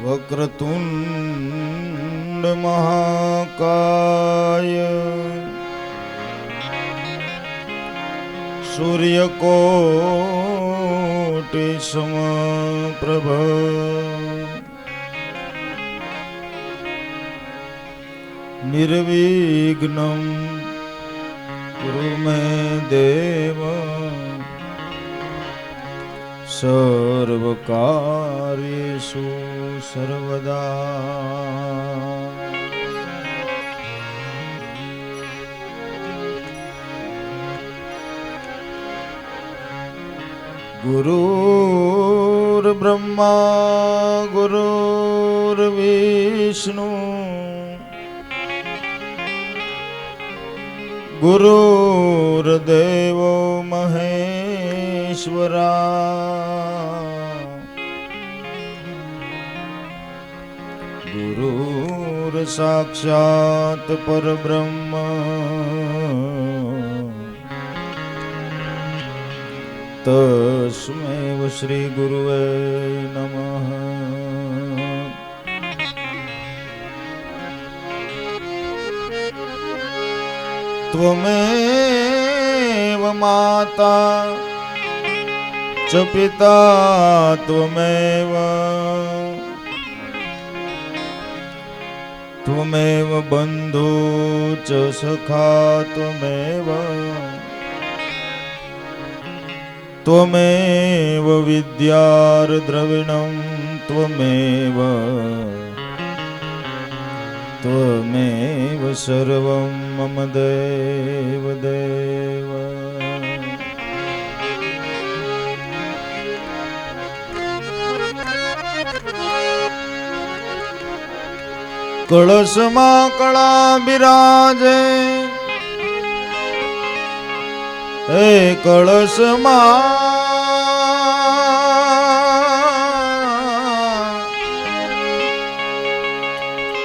વક્રતુંડ મહાકાય સૂર્યકોટિ સમપ્રભ નિર્વિઘ્નં કુરુ મે દેવ સર્વકાર્યેષુ સર્વદા. ગુરુર્બ્રહ્મા ગુરુર્વિષ્ણુ ગુરુર્દેવો મહેશ્વરા ગુરુર સાક્ષાત પરબ્રહ્મ તસ્મૈ શ્રી ગુરુવે નમઃ. ત્વમેવ માતા ચ પિતા ત્વમેવ ત્વમેવ બંધુ ચ સખા ત્વમેવ ત્વમેવ વિદ્યાર્દ્રવિણં ત્વમેવ ત્વમેવ સર્વં મમ દેવ દેવ. કળશમાં કળા બિરાજે હે કળશમાં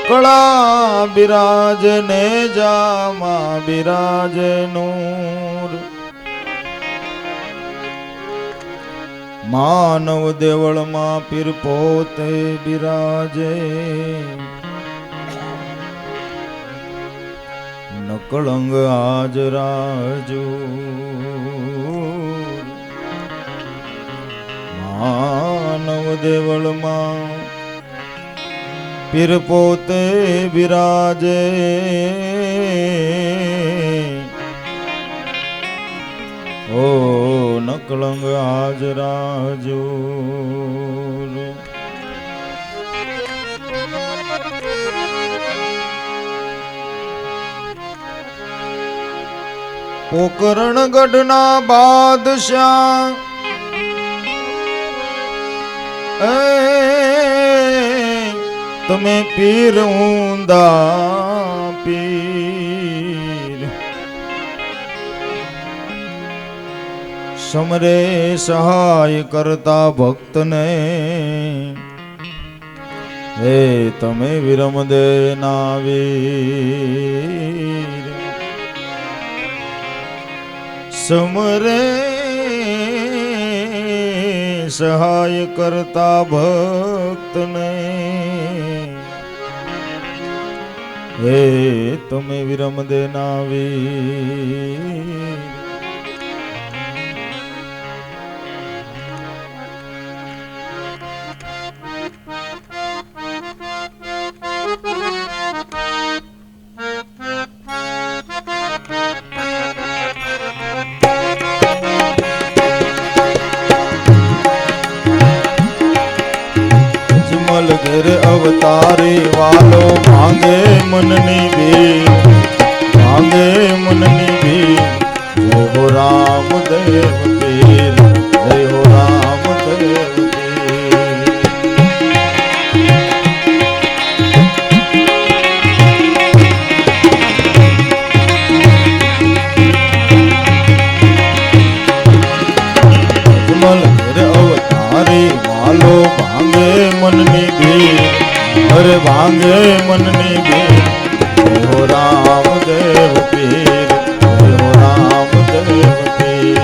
કળા બિરાજે ને જામાં બિરાજે નૂર. માનવ દેવળમાં પીર પોતે બિરાજે નકળંગ આજ રાજુ. માનવ દેવળમાં પીર પોતે બિરાજે ઓ નકળંગ આજ રાજુ. પોકરણગઢના બાદશાહ તમે પીર ઊંદા પીર સમરે સહાય કરતા ભક્તને હે તમે વિરમ દેના વીર. સમરે સહાય કરતા ભક્તને હે તમે વિરમ દેના વીર. ઘેર અવતારી વાલો માંગે મનની ભીડ માંગે મનની ભીડ. જય હો રામ દેવ પીર જય હો રામ દેવ પીર. અજમલ ઘેર અવતારી વાલો ભાંગે મનની ભીડ અરે ભાંગે મનની ભીડ. જય હો રામ દેવ પીર જય હો રામ દેવ પીર.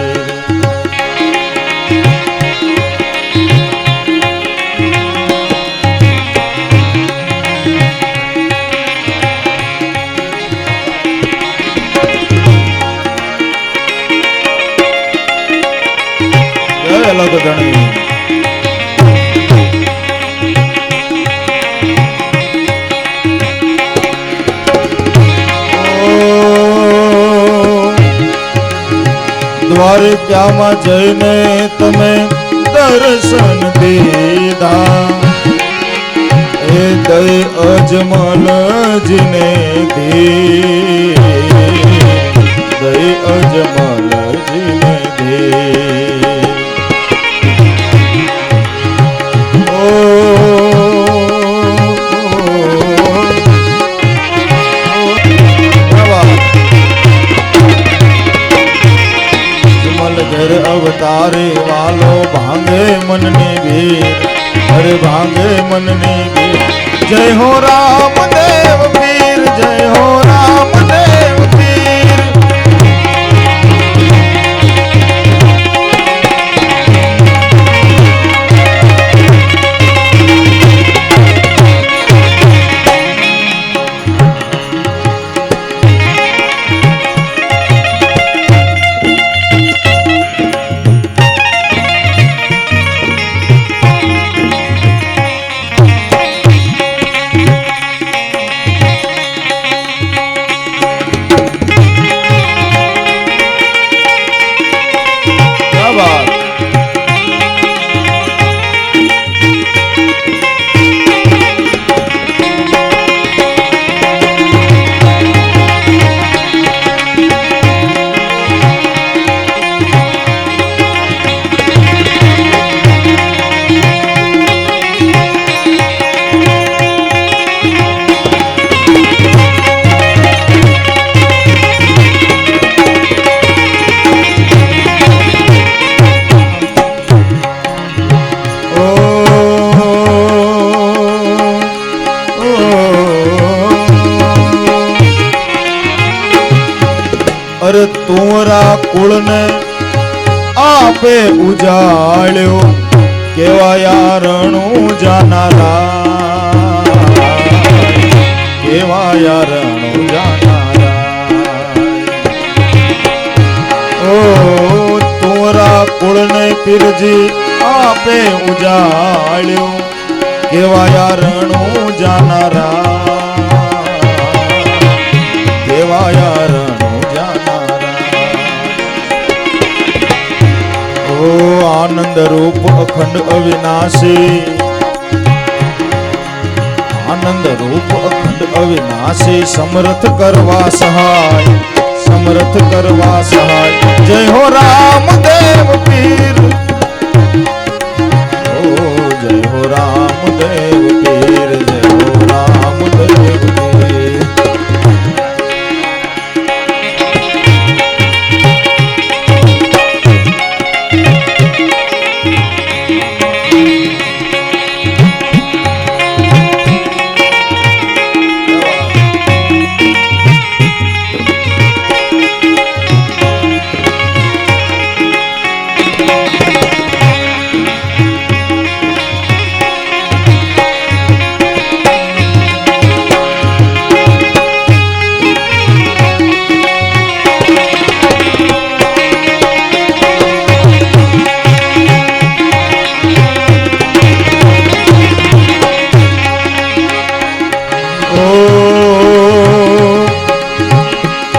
દ્વારકામાં જઈને તમે દર્શન દીધા એ દય અજમલજીને દી દય અજમલજીને દી અવતારે વાલો ભાંગે મનની ભીર અરે ભાંગે મનની ભીર જય હો રામદેવ પીર જય હો રામદેવ પીર અરે તુંરા કુળને આપે ઉજાળ્યો કેવા યારણું જાનારા કેવા યારણું જાનારા ઓ તુંરા કુળને પીરજી આપે ઉજાળ્યો કેવા યારણું જાનારા કેવા યારણું આનંદ રૂપ અખંડ અવિનાશી આનંદ રૂપ અખંડ અવિનાશી સમર્થ કરવા સહાય સમર્થ કરવા સહાય જય હો રામદેવ પીર ઓ જય હો રામદેવ પીર જય હો રામદેવ પીર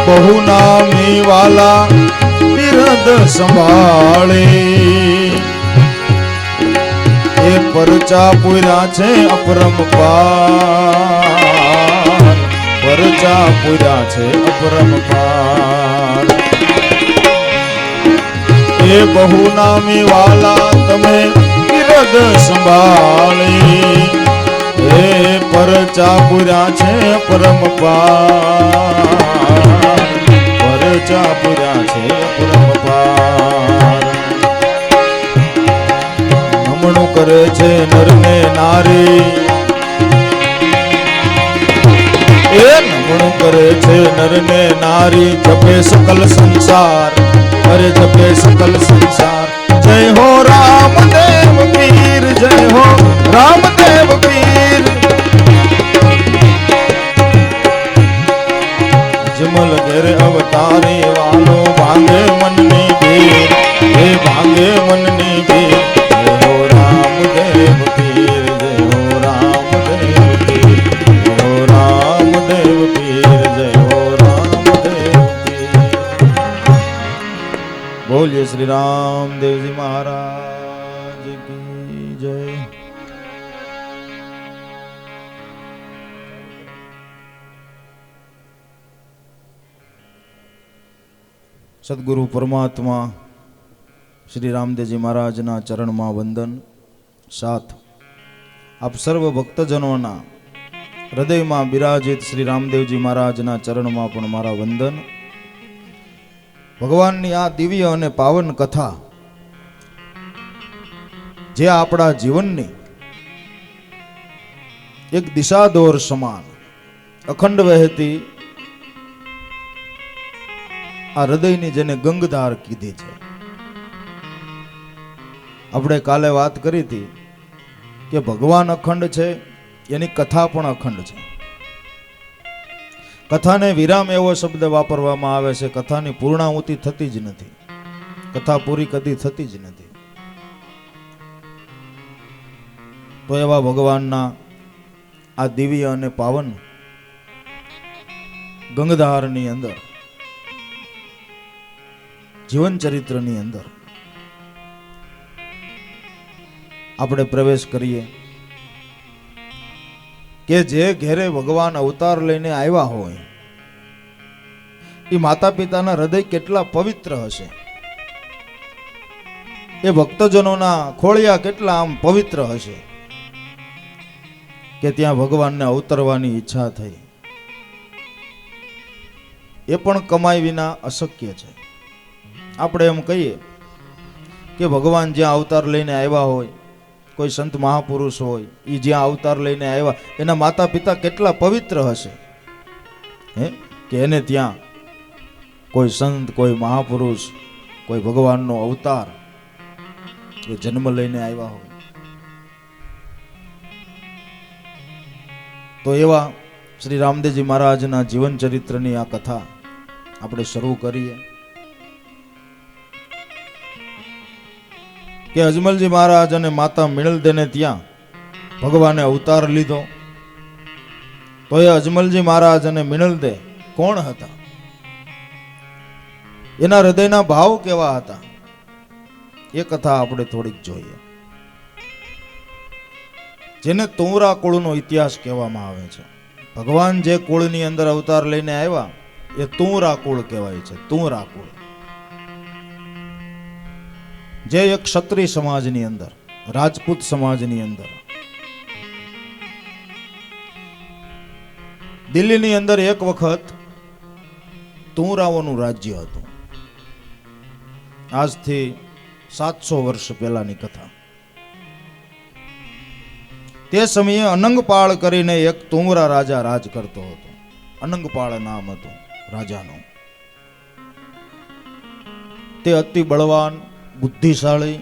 બહુ નામી વાલા બિરદ સંભાળે એ પરચા પૂર્યા છે અપરંપાર પરચા પૂર્યા છે અપરંપાર એ બહુ નામી વાલા તમે બિરદ સંભાળી એ પરચા પૂર્યા છે અપરંપાર પરચા પૂર્યા છે અપરંપાર નમણું કરે છે નર ને નારી એ નમણું કરે છે નર ને નારી જપે સકલ સંસાર અરે જપે સકલ સંસાર જય હો રામદેવ પીર જય હો રામદેવ પીર જમલ ઘેર અવતારે વાલો ભાંગે મનની ભીર હે ભાંગે મનની ભીર જય હો રામદેવ પીર જય હો રામદેવ પીર જય હો રામદેવ પીર જય હો રામદેવ પીર બોલ સદગુરુ પરમાત્મા શ્રી રામદેવજી મહારાજના ચરણમાં વંદન સાથ આપ સર્વ ભક્તજનોના હૃદયમાં બિરાજિત શ્રી રામદેવજી મહારાજના ચરણમાં પણ મારા વંદન. ભગવાનની આ દિવ્ય અને પાવન કથા જે આપણા જીવનની એક દિશાદોર સમાન અખંડ વહેતી આ હૃદયની જેને ગંગધાર કીધી છે. આપણે કાલે વાત કરી હતી કે ભગવાન અખંડ છે, એની કથા પણ અખંડ છે. કથાને વિરામ એવો શબ્દ વાપરવામાં આવે છે, કથાની પૂર્ણાહુતિ થતી જ નથી, કથા પૂરી કદી થતી જ નથી. તો એવા ભગવાનના આ દિવ્ય અને પાવન ગંગધારની અંદર જીવન ચરિત્રની અંદર આપણે પ્રવેશ કરીએ કે જે ઘેરે ભગવાન અવતાર લઈને આવ્યા હોય એ માતા પિતાના હૃદય કેટલા પવિત્ર હશે, એ ભક્તજનોના ખોળિયા કેટલા આમ પવિત્ર હશે કે ત્યાં ભગવાનને અવતરવાની ઈચ્છા થઈ. એ પણ કમાઈ વિના અશક્ય છે. આપણે એમ કહીએ કે ભગવાન જ્યાં અવતાર લઈને આવ્યા હોય, કોઈ સંત મહાપુરુષ હોય, એ જ્યાં અવતાર લઈને આવ્યા એના માતા પિતા કેટલા પવિત્ર હશે કે એને ત્યાં કોઈ સંત, કોઈ મહાપુરુષ, કોઈ ભગવાનનો અવતાર એ જન્મ લઈને આવ્યા હોય. તો એવા શ્રી રામદેવજી મહારાજના જીવન ચરિત્રની આ કથા આપણે શરૂ કરીએ કે અજમલજી મહારાજ અને માતા મિણલદેને ત્યાં ભગવાને અવતાર લીધો. તો એ અજમલજી મહારાજ અને મિણલદે કોણ હતા, એના હૃદયના ભાવ કેવા હતા, એ કથા આપણે થોડીક જોઈએ. જેને તુંરા કુળનો ઇતિહાસ કહેવામાં આવે છે. ભગવાન જે કુળની અંદર અવતાર લઈને આવ્યા એ તુંરા કુળ કહેવાય છે. તુંરા કુળ જે એક ક્ષત્રિય સમાજની અંદર, રાજપૂત સમાજની અંદર, દિલ્હીની અંદર એક વખત તુંરાઓનું રાજ્ય હતું. આજથી 700 વર્ષ પહેલાની કથા. તે સમયે અનંગપાળ કરીને એક તુંરા રાજા રાજ કરતો હતો. અનંગપાળ નામ હતું રાજાનું. તે અતિ બળવાન, બુદ્ધિશાળી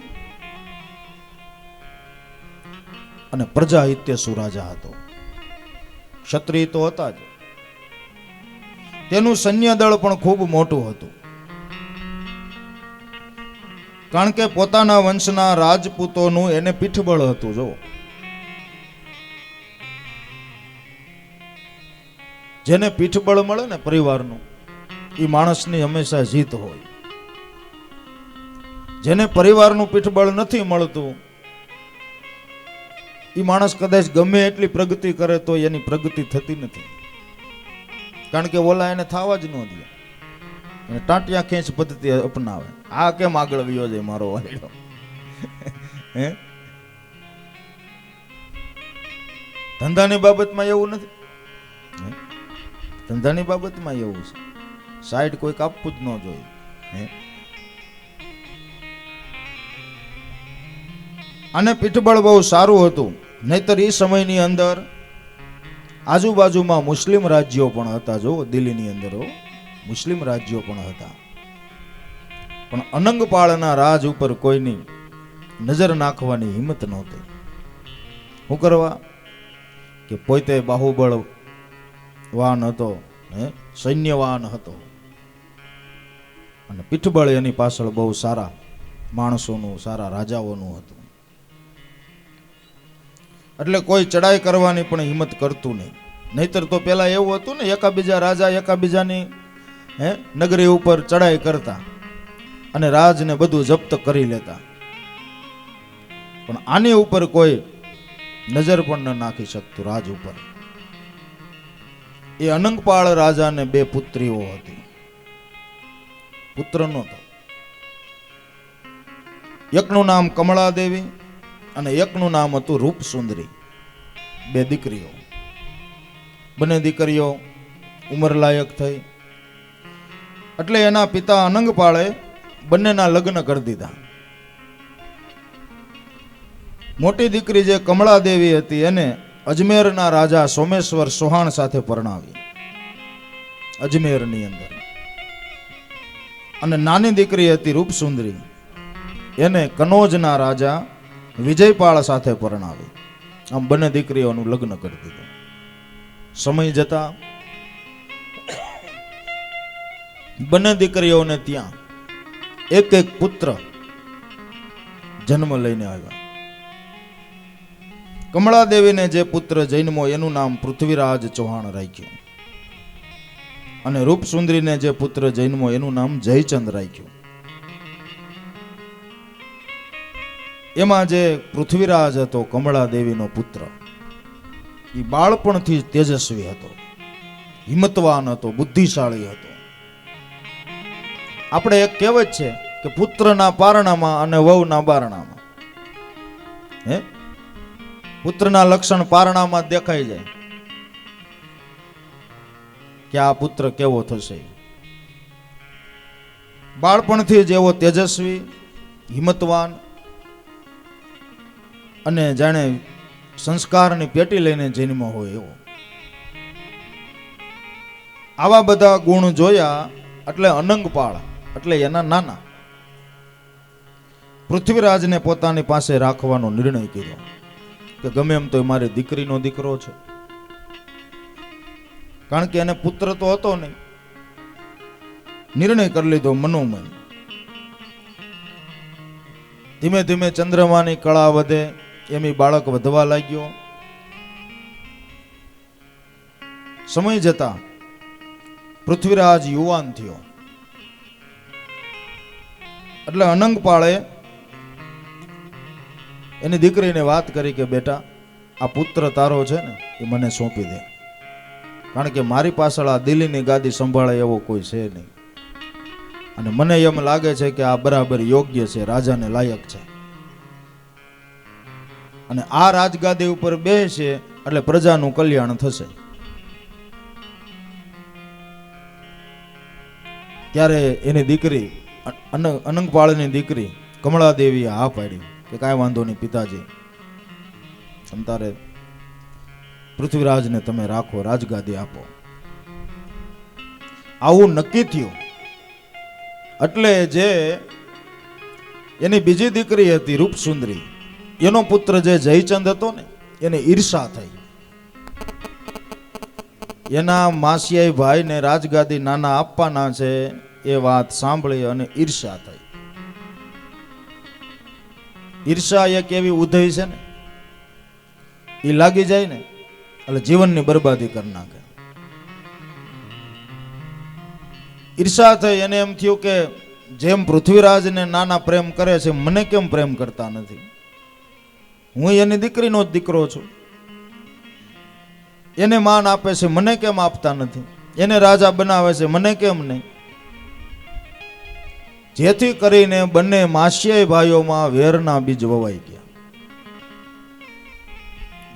અને પ્રજા હિતેશુ રાજા હતો. ક્ષત્રિય તો હતા જ. તેનું સૈન્ય દળ પણ ખૂબ મોટું હતું, કારણ કે પોતાના વંશના રાજપૂતોનું એને પીઠબળ હતું. જો જેને પીઠબળ મળે ને પરિવારનું, એ માણસની હંમેશા જીત હોય. જેને પરિવારનું પીઠબળ નથી મળતું, એ માણસ કદાચ ગમે એટલી પ્રગતિ કરે તો એની પ્રગતિ થતી નથી, કારણ કે ઓલા એને થવા જ ન દે, એને ટાંટિયા ખેંચ પદ્ધતિ અપનાવે. આ કેમ આગળ વયો જાય મારો વાલીડો, હે? ધંધાની બાબતમાં એવું નથી, ધંધાની બાબતમાં એવું છે. સાઈડ કોઈ કાપવું જ ન જોઈએ. અને પીઠબળ બહુ સારું હતું. નહીતર એ સમયની અંદર આજુબાજુમાં મુસ્લિમ રાજ્યો પણ હતા. જો દિલ્હીની અંદર મુસ્લિમ રાજ્યો પણ હતા, પણ અનંગપાળના રાજ ઉપર કોઈની નજર નાખવાની હિંમત નહોતી. શું કરવા કે પોતે બાહુબળ વાન હતો, સૈન્યવાન હતો, અને પીઠબળ એની પાછળ બહુ સારા માણસોનું, સારા રાજાઓનું હતું. એટલે કોઈ ચડાઈ કરવાની પણ હિંમત કરતું નહીં. નહીતર તો પેલા એવું હતું ને, એકાબીજા રાજા એકાબીજાની નગરી ઉપર ચડાઈ કરતા અને રાજને બધું જપ્ત કરી લેતા, પણ આની ઉપર કોઈ નજર પણ ન નાખી શકતું રાજ ઉપર. એ અનંગપાળ રાજાને બે પુત્રીઓ હતી. પુત્ર નહોતો. એકનું નામ કમળા દેવી અને એકનું નામ હતું રૂપસુંદરી. બે દીકરીઓ. બંને દીકરીઓ ઉંમરલાયક થઈ એટલે એના પિતા અનંગપાળે બંનેના લગ્ન કરી દીધા. મોટી દીકરી જે કમળા દેવી હતી એને અજમેરના રાજા સોમેશ્વર સોહાણ સાથે પરણાવી, અજમેરની અંદર. અને નાની દીકરી હતી રૂપસુંદરી, એને કનોજના રાજા વિજયપાળ સાથે પરણાવી. આમ બંને દીકરીઓનું લગ્ન કરી દીધું. સમય જતા બંને દીકરીઓને ત્યાં એક એક પુત્ર જન્મ લઈને આવ્યા. કમળા દેવીને જે પુત્ર જન્મો એનું નામ પૃથ્વીરાજ ચૌહાણ રાખ્યું અને રૂપસુંદરીને જે પુત્ર જન્મો એનું નામ જયચંદ રાખ્યું. એમાં જે પૃથ્વીરાજ હતો કમળા દેવીનો પુત્ર, એ બાળપણથી તેજસ્વી હતો, હિંમતવાન હતો, બુદ્ધિશાળી હતો. આપણે એક કહેવત છે કે પુત્રના પારણામાં અને વહુના બારણામાં. હે, પુત્રના લક્ષણ પારણામાં દેખાઈ જાય કે આ પુત્ર કેવો થશે. બાળપણથી જેવો તેજસ્વી, હિંમતવાન અને જાણે સંસ્કારની પેટી લઈને જન્મ હોય એવો, આવા બધા ગુણ જોયા એટલે અનંગપાળ એટલે એના નાના પૃથ્વીરાજને પોતાની પાસે રાખવાનો નિર્ણય કર્યો કે ગમે એમ તો મારી દીકરીનો દીકરો છે. કારણ કે એને પુત્ર તો હતો નહીં. નિર્ણય કરી લીધો મનોમન. ધીમે ધીમે ચંદ્રમાની કળા વધે એમ બાળક વધવા લાગ્યો. સમય જતા પૃથ્વીરાજ યુવાન થયો એટલે અનંગપાળે એની દીકરીને વાત કરી કે બેટા, આ પુત્ર તારો છે ને એ મને સોંપી દે. કારણ કે મારી પાછળ આ દિલ્હીની ગાદી સંભાળે એવો કોઈ છે નહીં અને મને એમ લાગે છે કે આ બરાબર યોગ્ય છે, રાજાને લાયક છે. અને આ રાજગાદી ઉપર બેસે એટલે પ્રજાનું કલ્યાણ થશે. ત્યારે એની દીકરી અનંગપાળની દીકરી કમળા દેવીએ હા પાડી કે કાંઈ વાંધો નહીં પિતાજી, તમારે પૃથ્વીરાજને તમે રાખો, રાજગાદી આપો. આવું નક્કી થયું. એટલે જે એની બીજી દીકરી હતી રૂપસુંદરી, એનો પુત્ર જે જયચંદ હતો ને એને ઈર્ષા થઈ. એના માસિયાઈ ભાઈને રાજગાદી નાના આપવાના છે એ વાત સાંભળી અને ઈર્ષા થઈ. ઈર્ષા એક એવી ઉદય છે ને, એ લાગી જાય ને એટલે જીવનની બરબાદી કરી નાખે. ઈર્ષા થઈ. એને એમ થયું કે જેમ પૃથ્વીરાજને નાના પ્રેમ કરે છે મને કેમ પ્રેમ કરતા નથી? હું એની દીકરીનો જ દીકરો છું. એને માન આપે છે મને કેમ આપતા નથી? એને રાજા બનાવે છે મને કેમ નહીં? જેથી કરીને બંને માસિયાઈ ભાઈઓમાં વેરના બીજ વવાઈ ગયા,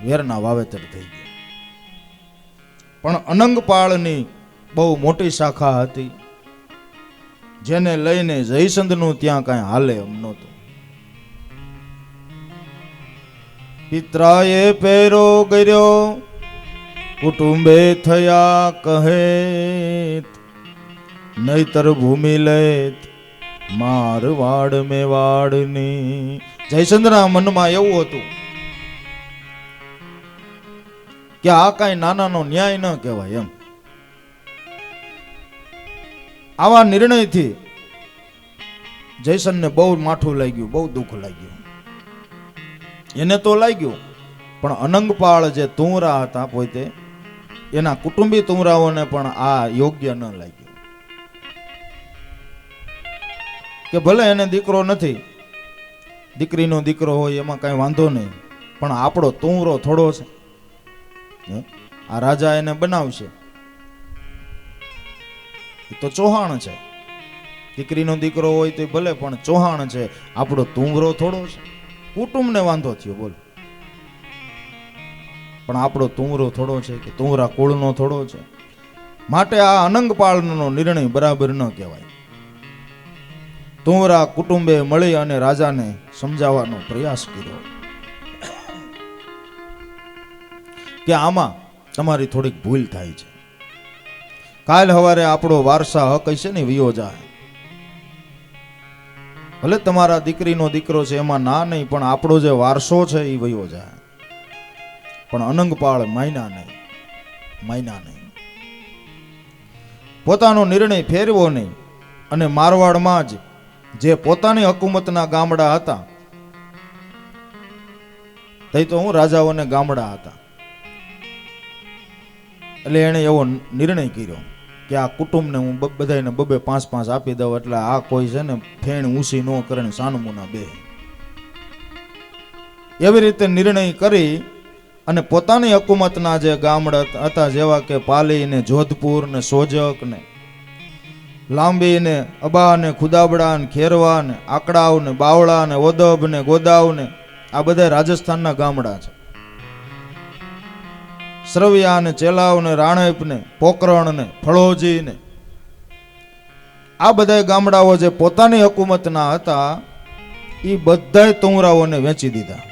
વેરના વાવેતર થઈ ગયા. પણ અનંગપાળની બહુ મોટી શાખા હતી જેને લઈને જયચંદનું ત્યાં કાંઈ હાલે એમ નહોતું. પિતરાએ પેરો કર્યો કુટુંબે થયા કહે, નહીતર ભૂમિ લેત મારવાડ મેવાડની. જયચંદ્રના મનમાં એવું હતું કે આ કાંઈ નાનાનો ન્યાય ન કહેવાય એમ. આવા નિર્ણયથી જયચંદને બહુ માઠું લાગ્યું, બહુ દુઃખ લાગ્યું. એને તો લાગ્યું, પણ અનંગપાળ જે તુંરા હતા પોતે એના કુટુંબી તુંરાઓને પણ આ યોગ્ય ન લાગ્યું કે ભલે એને દીકરો નથી, દીકરીનો દીકરો હોય એમાં કાંઈ વાંધો નહીં, પણ આપણો તુંરો થોડો છે, આ રાજા એને બનાવશે, એ તો ચૌહાણ છે, દીકરીનો દીકરો હોય તો ભલે, પણ ચૌહાણ છે, આપણો તુંવરો થોડો છે. કુટુંબને વાંધો થયો બોલ, પણ આપણો તુંવરો થોડો છે કે તુંવરા કુળનો થોડો છે. માટે આ અનંગપાળનો નિર્ણય બરાબર ન કહેવાય. તુંવરા કુટુંબે મળી અને રાજાને સમજાવવાનો પ્રયાસ કર્યો કે આમાં તમારી થોડીક ભૂલ થાય છે. કાલ સવારે આપણો વારસા હક હશે ને વિયો જાય. ભલે તમારા દીકરીનો દીકરો છે એમાં ના નહીં, પણ આપણો જે વારસો છે એ વયો જાય. પણ અનંગપાળ માયના નહીં. પોતાનો નિર્ણય ફેરવો નહીં. અને મારવાડમાં જ જે પોતાની હકુમતના ગામડા હતા, તે તો હું રાજાઓને ગામડા હતા, એટલે એને એવો નિર્ણય કર્યો કે આ કુટુંબને હું બધાને બબે 5-5 આપી દઉં, એટલે આ કોઈ છે ને ફેણ ઊંસી ન કરે ને સાનમુના બે. એવી રીતે નિર્ણય કરી અને પોતાની હકુમતના જે ગામડા હતા, જેવા કે પાલી ને જોધપુર ને સોજક ને લાંબી ને અબા ને ખુદાબડા ને ખેરવા ને આકડાવ ને બાવળા ને ઓદબ ને ગોદાવ ને, આ બધા રાજસ્થાનના ગામડા છે. સરવિયા ને ચેલાવ ને રાણેપ ને પોકરણ ને ફળોજી ને, આ બધા ગામડાઓ જે પોતાની હકુમતના હતા એ બધાય તુંવરાઓને વેચી દીધા,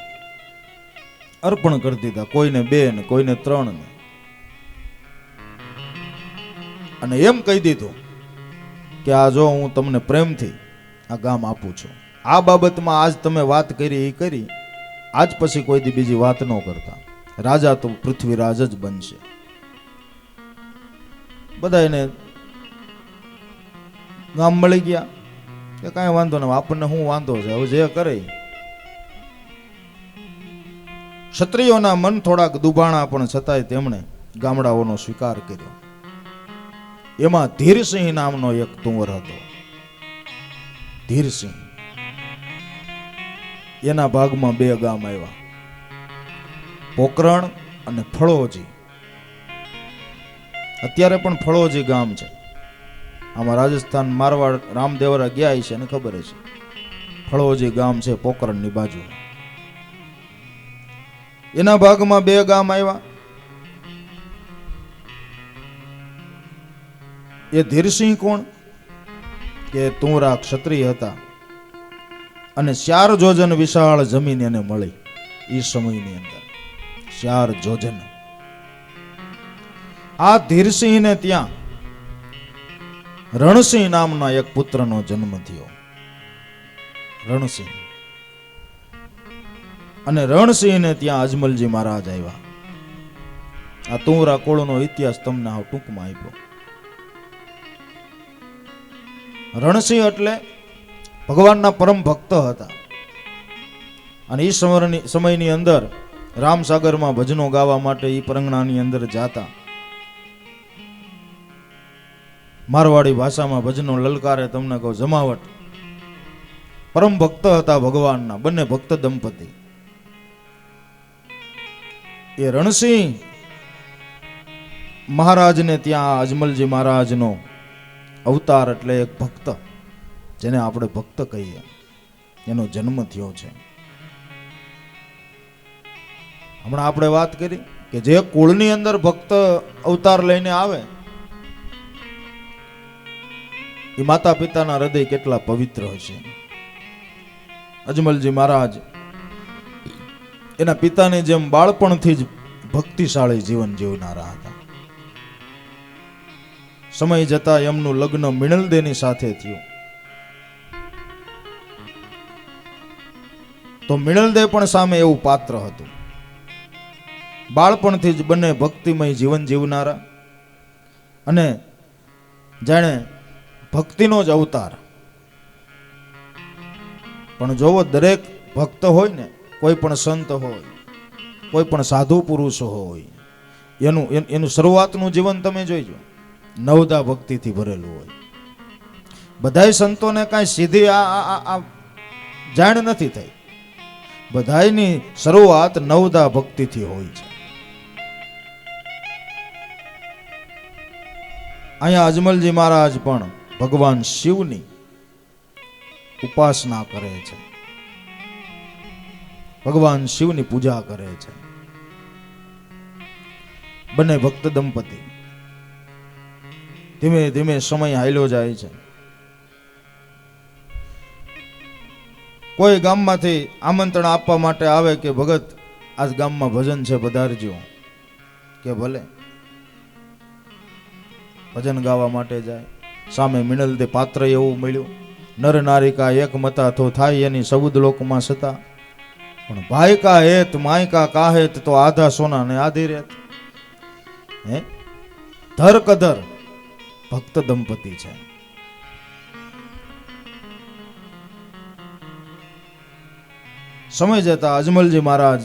અર્પણ કરી દીધા. કોઈને 2 ને કોઈને 3 ને, અને એમ કહી દીધું કે આ જો હું તમને પ્રેમથી આ ગામ આપું છું. આ બાબતમાં આજ તમે વાત કરી એ કરી, આજ પછી કોઈ દી બીજી વાત ન કરતા. રાજા તો પૃથ્વીરાજ જ બનશે. બધા એને ગામ મળી ગયા કે કાંઈ વાંધો નહીં, આપણને શું વાંધો છે, હવે જે કરે. ક્ષત્રિયોના મન થોડાક દુભાણા પણ છતાંય તેમણે ગામડાઓનો સ્વીકાર કર્યો. એમાં ધીરસિંહ નામનો એક તુંવર હતો. ધીરસિંહ, એના ભાગમાં 2 ગામ આવ્યા, પોકરણ અને ફળોજી. અત્યારે પણ ફળોજી ગામ છે. આમાં રાજસ્થાન મારવાડ રામદેવરા ગયા છે ને ખબર છે. ફળોજી ગામ છે પોકરણની બાજુ. એના ભાગમાં 2 ગામ આવ્યા. એ ધીરસિંહ કોણ કે તુંવરા ક્ષત્રિય હતા, અને 4 જોજન વિશાળ જમીન એને મળી એ સમયની અંદર. 4 જોજન. આ ધીરસિંહને ત્યાં રણસિંહ નામના એક પુત્રનો જન્મ થયો. રણસિંહ. અને રણસિંહને ત્યાં અજમલજી મહારાજ આવ્યા. આ તુંવરા કોળનો ઇતિહાસ તમને આ ટૂંકમાં આપ્યો. રણસિંહ એટલે ભગવાનના પરમ ભક્ત હતા, અને એ સમયની અંદર રામસાગરમાં ભજનો ગાવા માટે એ પરંગણાની અંદર જાતા. મારવાડી ભાષામાં ભજનો લલકારે, તમને કહું જમાવટ. પરમ ભક્ત હતા ભગવાનના, બંને ભક્ત દંપતી. એ રણસિંહ મહારાજને ત્યાં અજમલજી મહારાજનો અવતાર એટલે એક ભક્ત, જેને આપણે ભક્ત કહીએ, એનો જન્મ થયો છે. હમણાં આપણે વાત કરી કે જે કુળની અંદર ભક્ત અવતાર લઈને આવે એ માતા પિતાના હૃદય કેટલા પવિત્ર હશે. અજમલજી મહારાજ એના પિતાની જેમ બાળપણથી જ ભક્તિશાળી જીવન જીવનારા હતા. સમય જતા એમનું લગ્ન મિણલદેની સાથે થયું. તો મિણલદે પણ સામે એવું પાત્ર હતું. બાળપણથી જ બંને ભક્તિમય જીવન જીવનારા, અને જાણે ભક્તિનો જ અવતાર. પણ જોવો, દરેક ભક્ત હોય ને, કોઈ પણ સંત હોય, કોઈ પણ સાધુ પુરુષ હોય, એનું શરૂઆતનું જીવન તમે જોઈજો, નવદા ભક્તિથી ભરેલું હોય. બધાય સંતોને કાંઈ સીધી આ જાણ નથી થઈ. બધાયની શરૂઆત નવદા ભક્તિથી હોય છે. અહીંયા અજમલજી મહારાજ પણ ભગવાન શિવની ઉપાસના કરે છે, ભગવાન શિવની પૂજા કરે છે. બંને ભક્ત દંપતી ધીમે ધીમે સમય હાલ્યો જાય છે. કોઈ ગામમાંથી આમંત્રણ આપવા માટે આવે કે ભગત આજ ગામમાં ભજન છે, પધારજો. કે ભલે. ભજન ગાવા માટે જાય. સામે મિનલ દે પાત્ર એવું મળ્યું, નર નારિકા એક મતા તો થાય એની સબુદ લોકમાં સતા, પણ ભાઈ કા હેત માય કા કાહેત તો આધા સોના ને આધી રેત. હે ધર કધર ભક્ત દંપતી છે. સમય જતા અજમલજી મહારાજ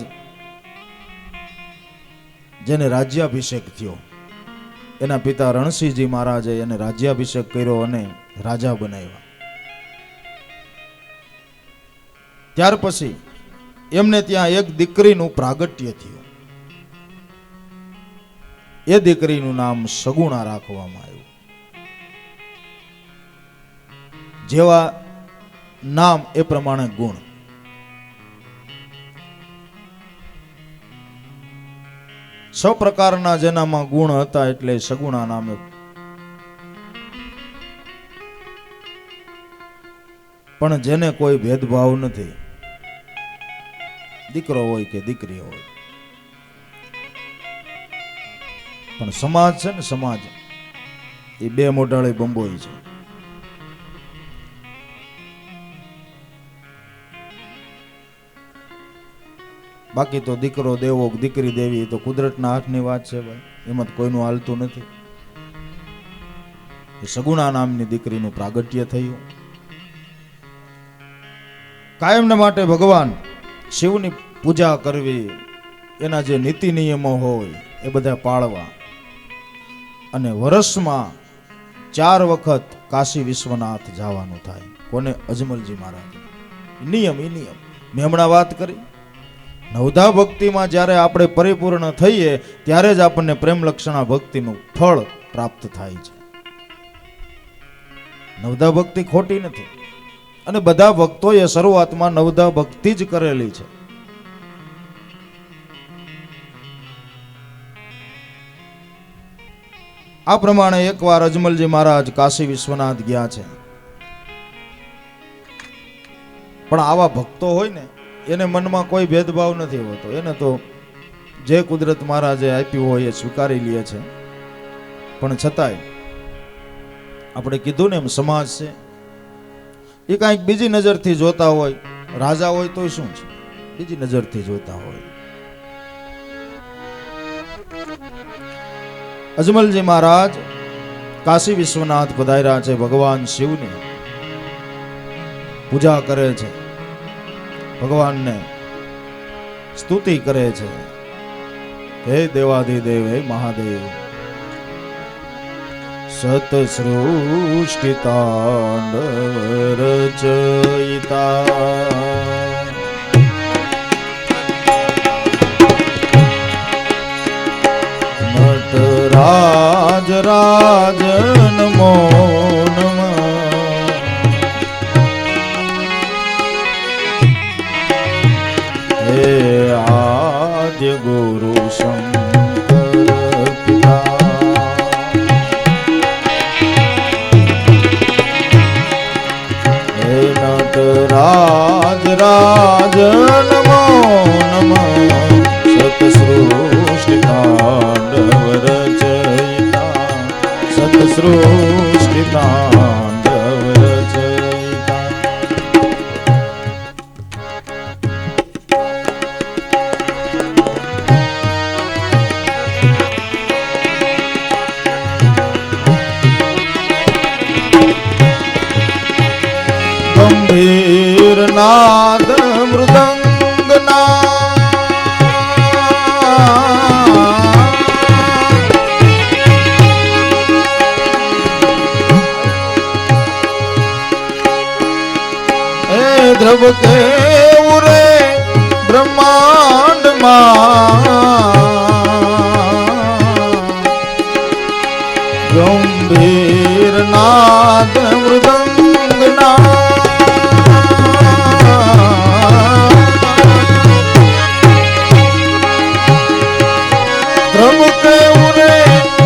જેને રાજ્યાભિષેક થયો, એના પિતા રણસિંહજી મહારાજે એને રાજ્યાભિષેક કર્યો અને રાજા બનાવ્યા. ત્યાર પછી એમને ત્યાં એક દીકરીનું પ્રાગટ્ય થયું. એ દીકરીનું નામ સગુણા રાખવામાં આવ્યું. જેવા નામ એ પ્રમાણે ગુણ. સૌ પ્રકારના જેનામાં ગુણ હતા એટલે સગુણા નામે. પણ જેને કોઈ ભેદભાવ નથી, દીકરો હોય કે દીકરી હોય. પણ સમાજ છે ને, સમાજ એ બે મોઢાળે બંબોઈ છે. બાકી તો દીકરો દેવો દીકરી દેવી તો કુદરતના હાથની વાત છે ભાઈ, એમાં કોઈનું હાલતું નથી. એ સગુણા નામની દીકરીનું પ્રાગટ્ય થયું. કાયમને માટે ભગવાન શિવની પૂજા કરવી, એના જે નીતિ નિયમો હોય એ બધા પાળવા, અને વર્ષમાં 4 વખત કાશી વિશ્વનાથ જવાનું થાય. કોને? અજમલજી મહારાજ. નિયમ એ નિયમ મેં હમણાં વાત કરી. નવધા ભક્તિમાં જ્યારે આપણે પરિપૂર્ણ થઈએ ત્યારે જ આપણને પ્રેમ લક્ષણા ભક્તિનું ફળ પ્રાપ્ત થાય છે. નવધા ભક્તિ ખોટી નથી, અને બધા ભક્તોએ શરૂઆતમાં નવધા ભક્તિ જ કરેલી છે. આ પ્રમાણે એકવાર અજમલજી મહારાજ કાશી વિશ્વનાથ ગયા છે. પણ આવા ભક્તો હોય ને, એને મનમાં કોઈ ભેદભાવ નથી હોતો. એને તો જે કુદરત મહારાજે આપ્યું હોય એ સ્વીકારી લે છે. પણ છતાંય આપણે કીધું ને એમ સમાજ છે, એ કાંઈક બીજી નજરથી જોતા હોય. રાજા હોય તો શું છે, બીજી નજરથી જોતા હોય. અજમલજી મહારાજ કાશી વિશ્વનાથ પધાર્યા છે. ભગવાન શિવની પૂજા કરે છે, ભગવાનને સ્તુતિ કરે છે. હે દેવાધિદેવ, હે મહાદેવ, સત સૃષ્ટિ તાંડવ રચયિતા, નટરાજ રાજ નમો નમઃ. હે આદ્ય ગુરુ શંકર પિતા, હે નટરાજ રાજ નમો નમઃ. સતસૃષ્ટિ તાંડવ રચયિતા, સતસૃષ્ટિ તાંડવ રચયિતા. ગંભીર નાદ મૃદંગના, ધ્રુવ કે ઉરે બ્રહ્માંડમાં, ગંભીર નાદ મૃદંગના. પ્રભુ કેવું રે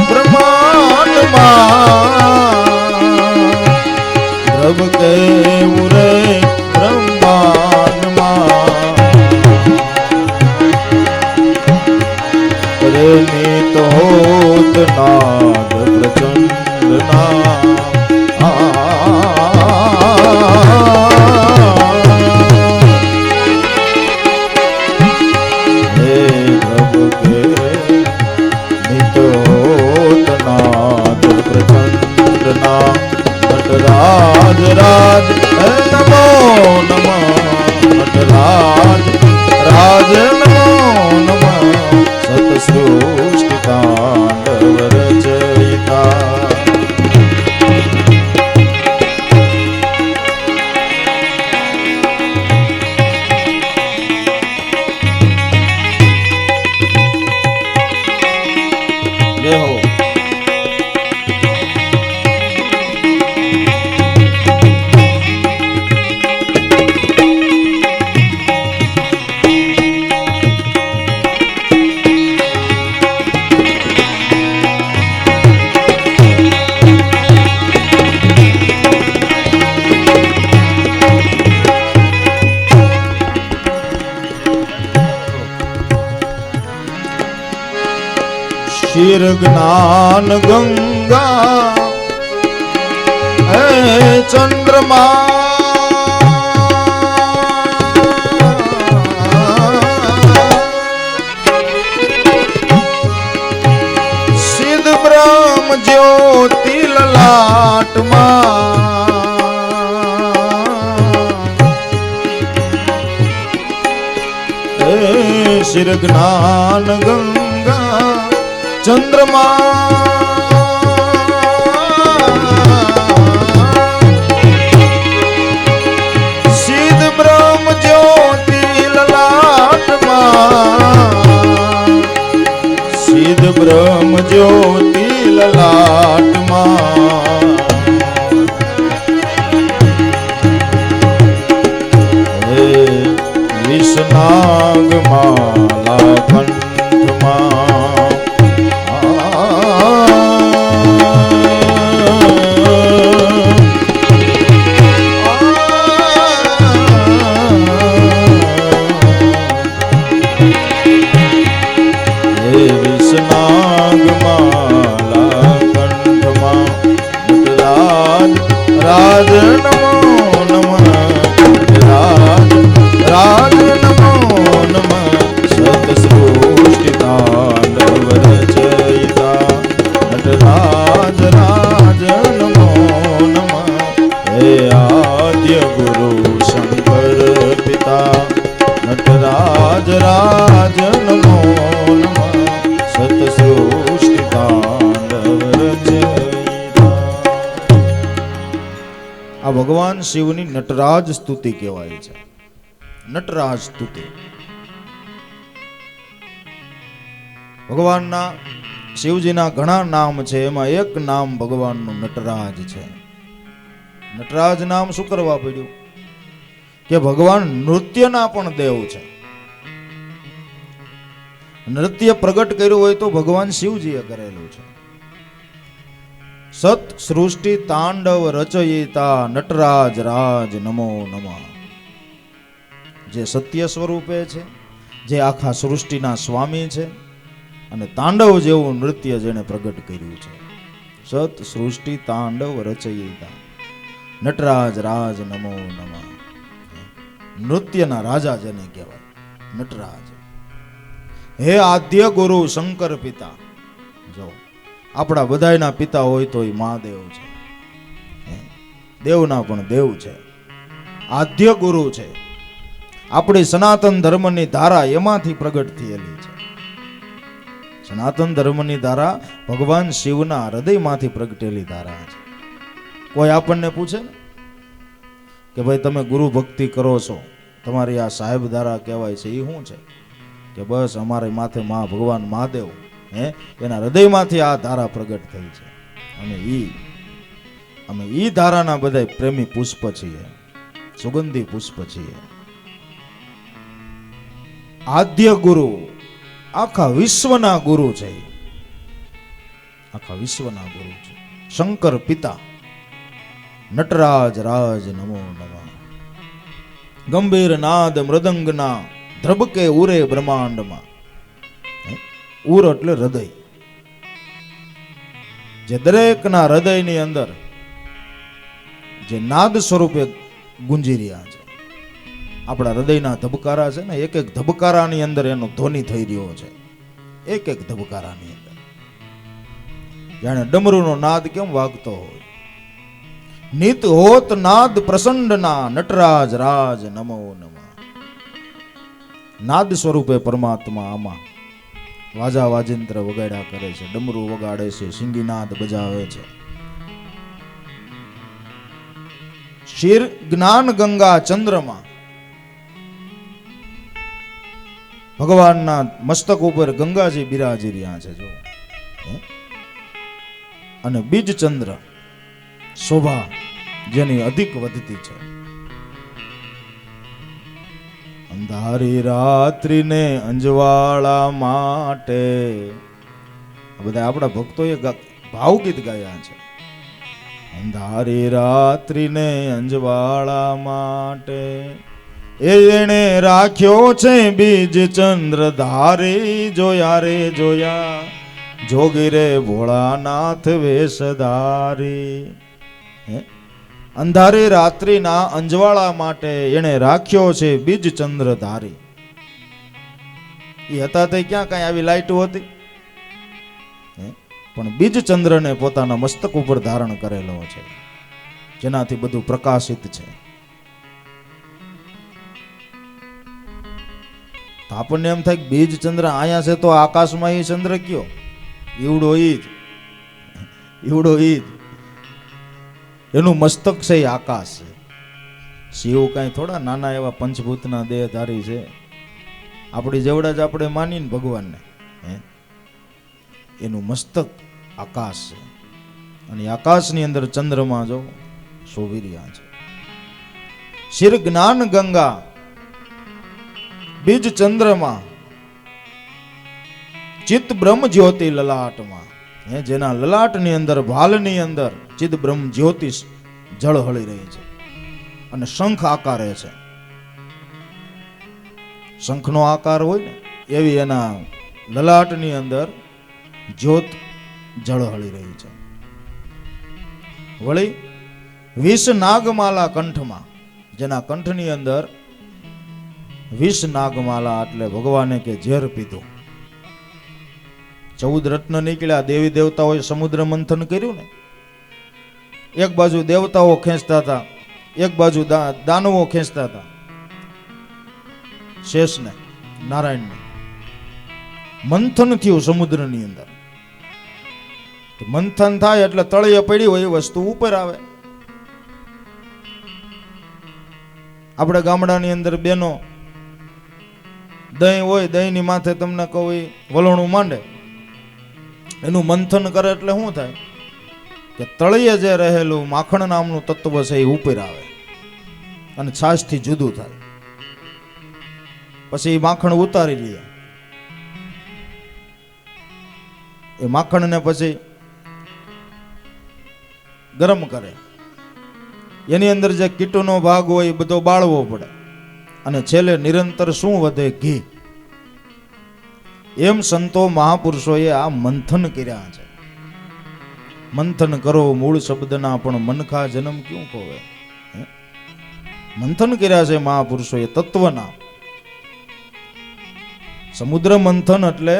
બ્રહ્માંડમાં, પ્રભુ કેવું રે બ્રહ્માંડમાં, રે નિત હોત નાદ પ્રચંડના, રાજ રાજ નમો નમઃ, નટરાજ રાજ નમો નમઃ, સતસૃષ્ટિ તાંડવ રચયિતા. જય હો. क्षीर ज्ञान गंगा है चंद्रमा, सिद्ध ब्रह्म ज्योति ललाटमा, क्षीर ज्ञान गंगा चंद्रमा, सिद्ध ब्रह्म ज्योति ललाटमा, सिद्ध ब्रह्म ज्योति ललाटमा, विषनाग माला कंठमा, राज नमो नमः, राज राज नमो नमः, सतसृष्टि तांडव रचयिता, नटराज राज नमो नमः, हे आद्य गुरु शंकर पिता, नटराज राज नमो नमः, सतसृष्टि तांडव रचयिता. આ ભગવાન શિવની નટરાજ સ્તુતિ કહેવાય છે. નટરાજ સ્તુતિ ભગવાનના શિવજીના ઘણા નામ છે, એમાં એક નામ ભગવાનનું નટરાજ છે. નટરાજ નામ શું કરવા પડ્યું કે ભગવાન નૃત્યના પણ દેવ છે. નૃત્ય પ્રગટ કર્યું હોય તો ભગવાન શિવજીએ કરેલું છે. સત સૃષ્ટિ તાંડવ રચયિતા નટરાજ રાજ નમો નમઃ. જે સત્ય સ્વરૂપે છે, જે આખા સૃષ્ટિના સ્વામી છે, અને તાંડવ જેવું નૃત્ય જેને પ્રગટ કર્યું છે. સત સૃષ્ટિ તાંડવ રચયિતા નટરાજ રાજ નમો નમઃ. નૃત્યના રાજા જેને કહેવાય નટરાજ. હે આદ્ય ગુરુ શંકર પિતા. જો આપણા બધાયના પિતા હોય તો એ મહાદેવ છે, દેવના પણ દેવ છે, આદ્ય ગુરુ છે. આપણી સનાતન ધર્મની ધારા એમાંથી પ્રગટ થયેલી છે. સનાતન ધર્મની ધારા ભગવાન શિવના હૃદયમાંથી પ્રગટેલી ધારા છે. કોઈ આપણને પૂછે ને કે ભાઈ તમે ગુરુ ભક્તિ કરો છો, તમારી આ સાહેબ ધારા કહેવાય છે, એ શું છે? કે બસ અમારી માથે ભગવાન મહાદેવ એના હૃદયમાંથી આ ધારા પ્રગટ થઈ છે. અમે ઈ ધારાના બધા પ્રેમી પુષ્પ છીએ, સુગંધી પુષ્પ છીએ. આદ્ય ગુરુ આખા વિશ્વના ગુરુ છે. આખા વિશ્વના ગુરુ છે. શંકર પિતા, નટરાજ રાજ નમો નમઃ. ગંભીર નાદ મૃદંગના ધ્રબકે ઉરે બ્રહ્માંડમાં. ઉર એટલે હૃદય, જે દરેકના હૃદયની અંદર જે નાદ સ્વરૂપે ગુંજી રહ્યા છે. આપણા હૃદયના ધબકારા છે ને, એક એક ધબકારાની અંદર એનો ધ્વનિ થઈ રહ્યો છે. એક એક ધબકારાની અંદર જાણે ડમરૂનો નાદ કેમ વાગતો હોય. નિત હોત નાદ પ્રસંડના નટરાજ રાજ નમો નમઃ. નાદ સ્વરૂપે પરમાત્મા આમાં વાજા વાજિંત્ર વગાડ્યા કરે છે, ડમરું વગાડે છે, સિંગીનાદ બજાવે છે. શિર જ્ઞાન ગંગા ચંદ્રમાં ભગવાનના મસ્તક ઉપર ગંગાજી બિરાજી રહ્યા છે જો. અને બીજ ચંદ્ર શોભા જેની અધિક વધતી છે. અંધારી રાત્રિને અંજવાળા માટે, બધા આપણા ભક્તોએ ભાવગીત ગાયા છે. અંધારી રાત્રિને અંજવાળા માટે એણે રાખ્યો છે બીજ ચંદ્ર ધારી. જોયા રે જોયા જોગી રે ભોળાનાથ વેશધારી. અંધારી રાત્રિના અંજવાળા માટે એણે રાખ્યો છે બીજ ચંદ્ર ધારી. એ હતા તે ક્યાં કઈ આવી લાઈટો હતી, પણ બીજ ચંદ્રને પોતાના મસ્તક ઉપર ધારણ કરેલો છે, જેનાથી બધું પ્રકાશિત છે. તો આપણને એમ થાય કે બીજ ચંદ્ર આયા છે તો આકાશમાં એ ચંદ્ર કયો? ઈવડો ઈજ, ઈવડો ઈજ. એનું મસ્તક છે એ આકાશ છે. શિવ કાંઈ થોડા નાના એવા પંચભૂતના દેહધારી છે. આપણી જેવડા જ આપણે માનીને ભગવાનને, એનું મસ્તક આકાશ છે. અને આકાશની અંદર ચંદ્રમાં જો શોભી રહ્યા છે. શિર જ્ઞાન ગંગા બીજ ચંદ્રમાં ચિત્ત બ્રહ્મ જ્યોતિ લલાટમાં. જેના લલાટની અંદર ભાલની અંદર ચિત્ત બ્રહ્મ જ્યોતિ જળ હળી રહી છે અને શંખ આકારે છે. શંખનો આકાર હોય ને એવી એના લલાટની અંદર જ્યોત જળ હળી રહી છે. વળી વિષ નાગમાલા કંઠમાં, જેના કંઠની અંદર વિષ નાગમાલા એટલે ભગવાને કે ઝેર પીધું. 14 રત્ન નીકળ્યા. દેવી દેવતાઓએ સમુદ્ર મંથન કર્યું ને, એક બાજુ દેવતાઓ ખેંચતા હતા, એક બાજુ દાનવો ખેંચતા હતા શેષને, નારાયણને. મંથન થયું સમુદ્રની અંદર. મંથન થાય એટલે તળિયે પડી હોય એ વસ્તુ ઉપર આવે. આપણે ગામડાની અંદર બેનો દહીં હોય, દહીંની માથે તમને કહું વલોણું માંડે, એનું મંથન કરે એટલે શું થાય કે તળિયે જે રહેલું માખણ નામનું તત્વ છે એ ઉપર આવે અને છાશથી જુદું થાય. પછી એ માખણ ઉતારી લે. એ માખણને પછી ગરમ કરે. એની અંદર જે કીટોનો ભાગ હોય એ બધો બાળવો પડે અને છેલ્લે નિરંતર શું વધે? ઘી. એમ સંતો મહાપુરુષોએ આ મંથન કર્યા છે. મંથન કરો મૂળ શબ્દના પણ મનખા જન્મ ક્યું કોવે. મંથન કર્યા છે મહાપુરુષોએ તત્વના. સમુદ્ર મંથન એટલે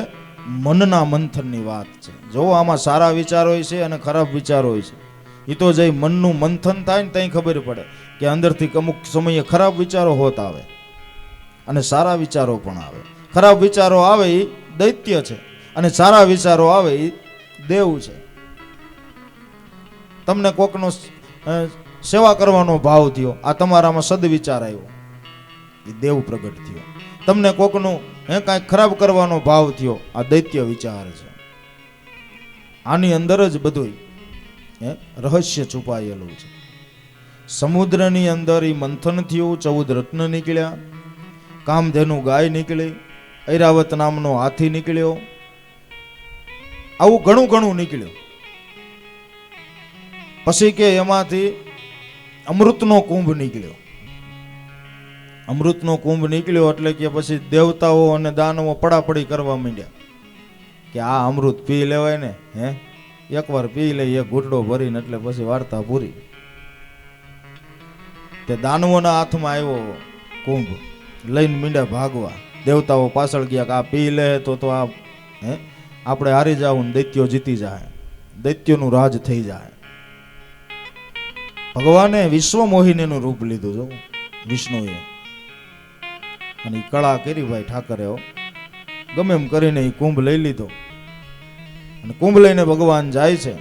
મનના મંથનની વાત છે. જો આમાં સારા વિચાર હોય છે અને ખરાબ વિચાર હોય છે. એ તો જઈ મનનું મંથન થાય ને ત્યાં ખબર પડે કે અંદરથી અમુક સમયે ખરાબ વિચારો હોત આવે અને સારા વિચારો પણ આવે. ખરાબ વિચારો આવે એ દૈત્ય છે અને સારા વિચારો આવે એ દેવ છે. તમને કોકનો સેવા કરવાનો ભાવ થયો, આ તમારામાં સદવિચાર આવ્યો, એ દેવ પ્રગટ થયો. તમને કોકનું કાંઈ ખરાબ કરવાનો ભાવ થયો, આ દૈત્ય વિચાર છે. આની અંદર જ બધું રહસ્ય છુપાયેલું છે. સમુદ્રની અંદર એ મંથન થયું, 14 રત્ન નીકળ્યા, કામધેનુ ગાય નીકળી, ઐરાવત નામનો હાથી નીકળ્યો. આવું ઘણું ઘણું નીકળ્યું. પછી કે એમાંથી અમૃતનો કુંભ નીકળ્યો. અમૃતનો કુંભ નીકળ્યો એટલે કે પછી દેવતાઓ અને દાનવો પડાપડી કરવા માંડ્યા કે આ અમૃત પી લેવાય ને, હે એકવાર પી લઈ એક ઘૂંટડો ભરીને એટલે પછી વાર્તા પૂરી. તે દાનવોના હાથમાં આવ્યો કુંભ, લઈને મીંડા ભાગવા. દેવતાઓ પાછળ ગયા કે આ પી લે તો આ આપણે હારી જાવું ને દૈત્યો જીતી જાય, દૈત્યોનું રાજ થઈ જાય. ભગવાને વિશ્વ મોહિનીનું રૂપ લીધું જો વિષ્ણુએ, અને એ કળા કરી ભાઈ ઠાકરે ગમે એમ કરીને એ કુંભ લઈ લીધો. અને કુંભ લઈને ભગવાન જાય છે.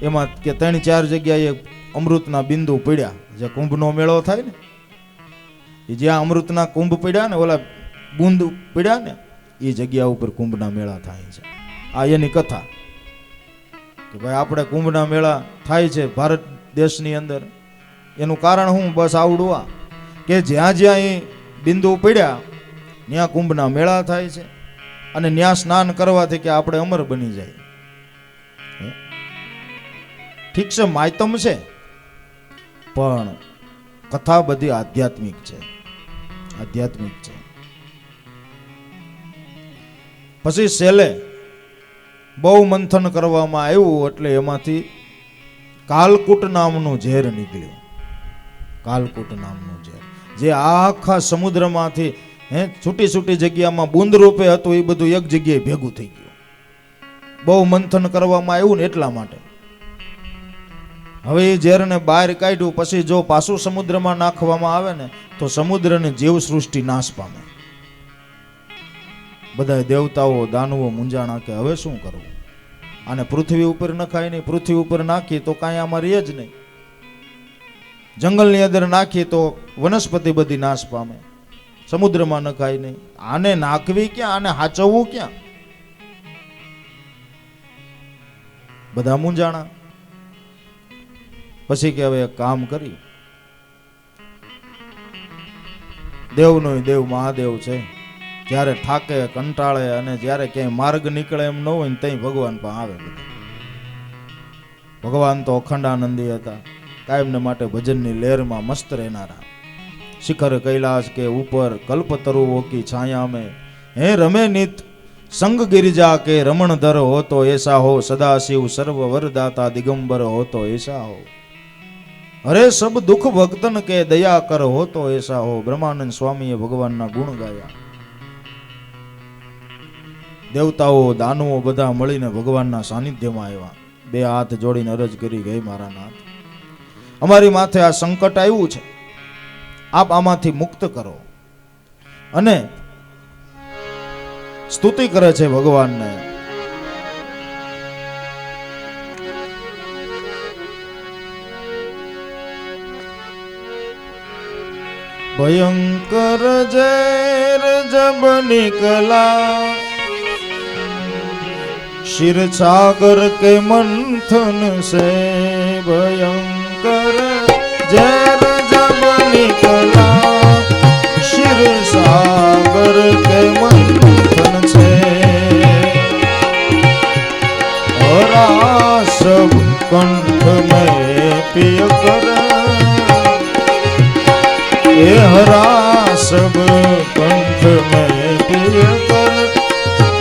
એમાં કે 3-4 જગ્યાએ અમૃતના બિંદુ પડ્યા. જે કુંભનો મેળો થાય ને, એ જ્યાં અમૃતના કુંભ પડ્યા ને, ઓલા બુંદ પડ્યા ને, એ જગ્યા ઉપર કુંભના મેળા થાય છે. આ એની કથા કે ભાઈ આપણે કુંભના મેળા થાય છે ભારત દેશની અંદર. એનું કારણ હું બસ આવડું આ કે જ્યાં જ્યાં એ બિંદુ પડ્યા ત્યાં કુંભના મેળા થાય છે, અને ત્યાં સ્નાન કરવાથી કે આપણે અમર બની જાય. ઠીક છે, માયતમ છે, પણ કથા બધી આધ્યાત્મિક છે, આધ્યાત્મિક છે. પછી છેલ્લે બહુ મંથન કરવામાં આવ્યું એટલે એમાંથી કાલકૂટ નામનું ઝેર નીકળ્યું. કાલકૂટ નામનું ઝેર જે આખા સમુદ્રમાંથી છૂટી છૂટી જગ્યામાં બુંદ રૂપે હતું, એ બધું એક જગ્યાએ ભેગું થઈ ગયું. બહુ મંથન કરવામાં આવ્યું ને એટલા માટે. હવે એ ઝેરને બહાર કાઢ્યું. પછી જો પાછું સમુદ્રમાં નાખવામાં આવે ને તો સમુદ્રની જીવ સૃષ્ટિ નાશ પામે. બધા દેવતાઓ દાનવો મૂંઝાણા કે હવે શું કરવું, આને પૃથ્વી ઉપર નખાય નહીં, પૃથ્વી ઉપર નાખી તો કાંઈ આમાં રહે જ નહીં, જંગલની અંદર નાખી તો વનસ્પતિ બધી નાશ પામે, સમુદ્રમાં નખાય નહીં, આને નાખવી ક્યાં, આને હાચવવું ક્યાં, બધા મૂંઝાણા. પછી કે હવે એક કામ કરી, દેવનો દેવ મહાદેવ છે, જ્યારે થાકે કંટાળે અને જ્યારે ક્યાંય માર્ગ નીકળે એમ ન હોય ને ત્યાં ભગવાન પણ આવે. ભગવાન તો અખંડાનંદી હતા, કાયમને માટે ભજનની લહેરમાં મસ્ત રહેનારા. શિખર કૈલાશ કે ઉપર કલ્પતરુઓ કી છાયા में હે રમે નિત સંગ गिरिजा के रमण धर हो तो ऐसा हो, सदा शिव सर्व वरदाता दिगंबर हो तो ऐसा हो, अरे सब दुख भक्तन के दया कर हो तो ऐसा हो. બ્રહ્માનંદ સ્વામીએ ભગવાનના ગુણ ગાયા. દેવતાઓ દાનવો બધા મળીને ભગવાનના સાનિધ્યમાં આવ્યા. બે હાથ જોડીને અરજ કરી, ગઈ મારા નાથ, અમારી માથે આ સંકટ આવ્યું છે, આપ આમાંથી મુક્ત કરો. અને સ્તુતિ કરે છે ભગવાનને. ભયંકર ઝેર જબ નિકલા क्षीर सागर के मंथन से, भयंकर जहर जब निकला क्षीर सागर के मंथन से, हरा सब कंठ में पिय कर, ये हरा सब कंठ में पिय कर,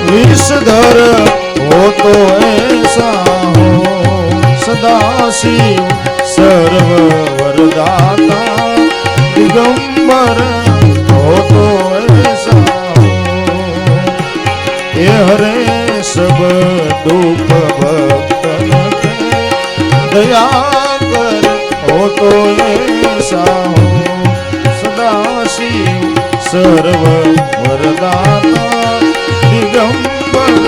विषधर हो तो ऐसा हो, सदा शिव सर्व वरदाता दिगंबर हो तो ऐसा हो, ये हरे सब दुख भक्तन के दया कर हो तो ऐसा हो, सदा शिव सर्व वरदाता दिगंबर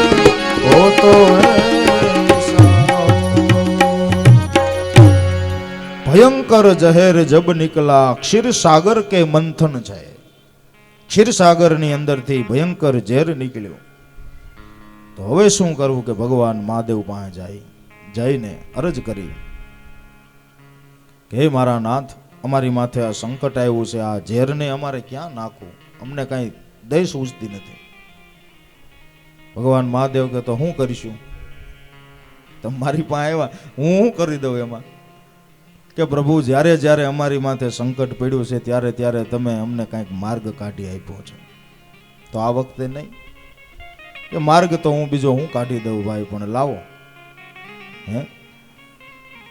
हो तो भयंकर जहर जब निकला क्षीर सागर के मंथन છે. क्षीर सागर ની અંદરથી ભયંકર ઝેર નીકળ્યો. તો હવે શું કરવું કે ભગવાન મહાદેવ પાસે જઈને અરજ કરી કે હે મારા નાથ, અમારી માથે આ સંકટ આવ્યું છે, આ ઝેરને અમારે ક્યાં નાખવું, અમને કઈ દય સૂઝતી નથી. ભગવાન મહાદેવ કે તો શું કરીશું? તમારી પાસે આવ્યા, હું શું કરી દઉં એમાં? કે પ્રભુ જ્યારે જ્યારે અમારી માથે સંકટ પડ્યું છે ત્યારે ત્યારે તમે અમને કાંઈક માર્ગ કાઢી આપ્યો છે. તો આ વખતે નહીં કે માર્ગ તો હું બીજો હું કાઢી દઉં ભાઈ, પણ લાવો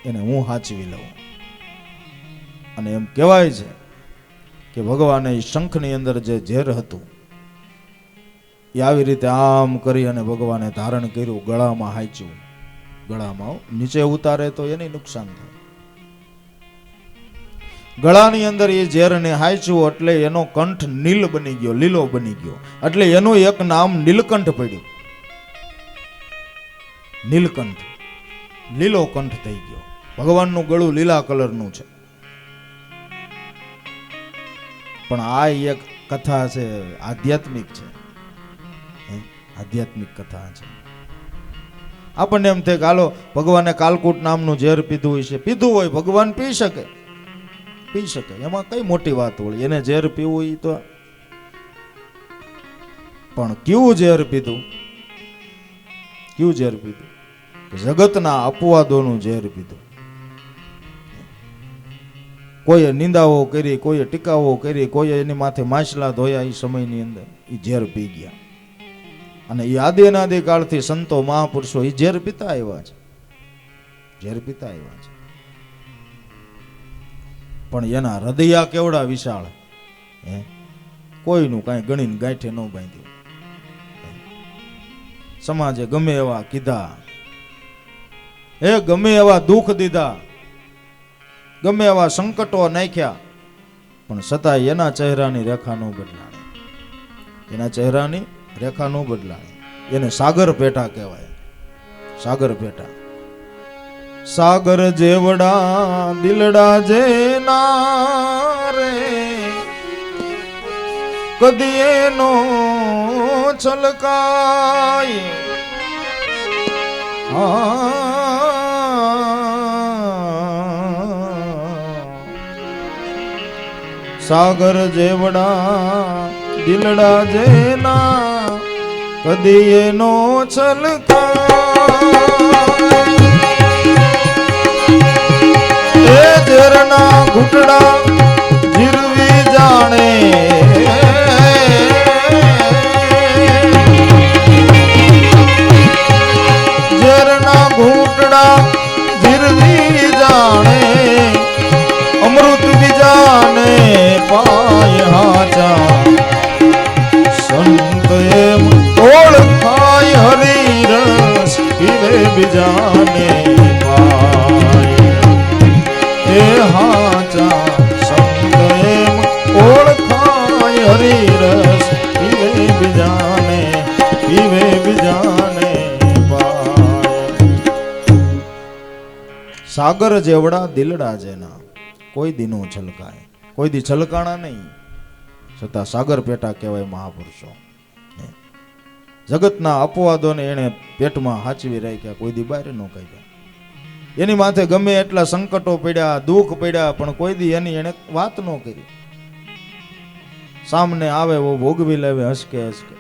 એને હું સાચવી લઉં. અને એમ કહેવાય છે કે ભગવાને શંખની અંદર જે ઝેર હતું એ આવી રીતે આમ કરી અને ભગવાને ધારણ કર્યું, ગળામાં હાંચ્યું. ગળામાં નીચે ઉતારે તો એને નુકસાન થાય. ગળાની અંદર એ ઝેરને હાંચ્યું એટલે એનો કંઠ નીલ બની ગયો, લીલો બની ગયો. એટલે એનું એક નામ નીલકંઠ પડ્યું. નીલકંઠ, લીલો કંઠ થઈ ગયો. ભગવાનનું ગળું લીલા કલરનું છે. પણ આ એક કથા છે, આધ્યાત્મિક છે, આધ્યાત્મિક કથા છે. આપણને એમ થાય કે હાલો ભગવાને કાલકૂટ નામનું ઝેર પીધું હોય છે. પીધું હોય, ભગવાન પી શકે, પી શકે, એમાં કઈ મોટી વાત હોય? એને ઝેર પીવું હોય તો. પણ કેવું ઝેર પીધું? કેવું ઝેર પીધું? જગતના અપવાદોનું ઝેર પીધું. કોઈએ નિંદાઓ કરી, કોઈએ ટીકાઓ કરી, કોઈએ એની માથે માછલા ધોયા. એ સમયની અંદર એ ઝેર પી ગયા. અને એ આદિ કાળથી સંતો મહાપુરુષો એ ઝેર પીતા આવ્યા છે, ઝેર પીતા આવ્યા છે. પણ એના હૃદયા કેવડા વિશાળ, કોઈનું કાંઈ ગણીને ગાંઠે ન બાંધ્યું. સમાજે ગમે એવા કીધા, ગમે એવા દુઃખ દીધા, ગમે એવા સંકટો નાખ્યા, પણ છતાંય એના ચહેરાની રેખા ન બદલાણી. એના ચહેરાની રેખા ન બદલાણી. એને સાગર પેટા કહેવાય, સાગર પેટા. સાગર જેવડા દિલડા જેના રે, કદી એનો છલકાય. સાગર જેવડા દિલડા જેના, કદી એનો છલકાય. એ ઝેરના ઘૂંટડા જીરવી જાણે, ઝેરના ઘૂંટડા જીરવી જાણે, અમૃત બીજાને પાય હાચા. સંત એમ ઓળખાય, હરી રસ પીવે બીજાને પાય. એ હાચા સંત એમ ઓળખાય, હરી રસ પીવે બીજાને, પીવે બીજાને પાય. સાગર જેવડા દિલડા જેના, કોઈ દી નો છલકાય, કોઈ દી છલકાણા નહીં, છતાં સાગર પેટા કહેવાય મહાપુરુષો. જગતના અપવાદોને એને પેટમાં હાચવી રાખ્યા, કોઈ દી બહાર ન કાઢ્યા. એની માથે ગમે એટલા સંકટો પડ્યા, દુઃખ પડ્યા, પણ કોઈ દી એની એને વાત ન કરી. સામને આવે વો ભોગવી લેવે, હસકે હસકે.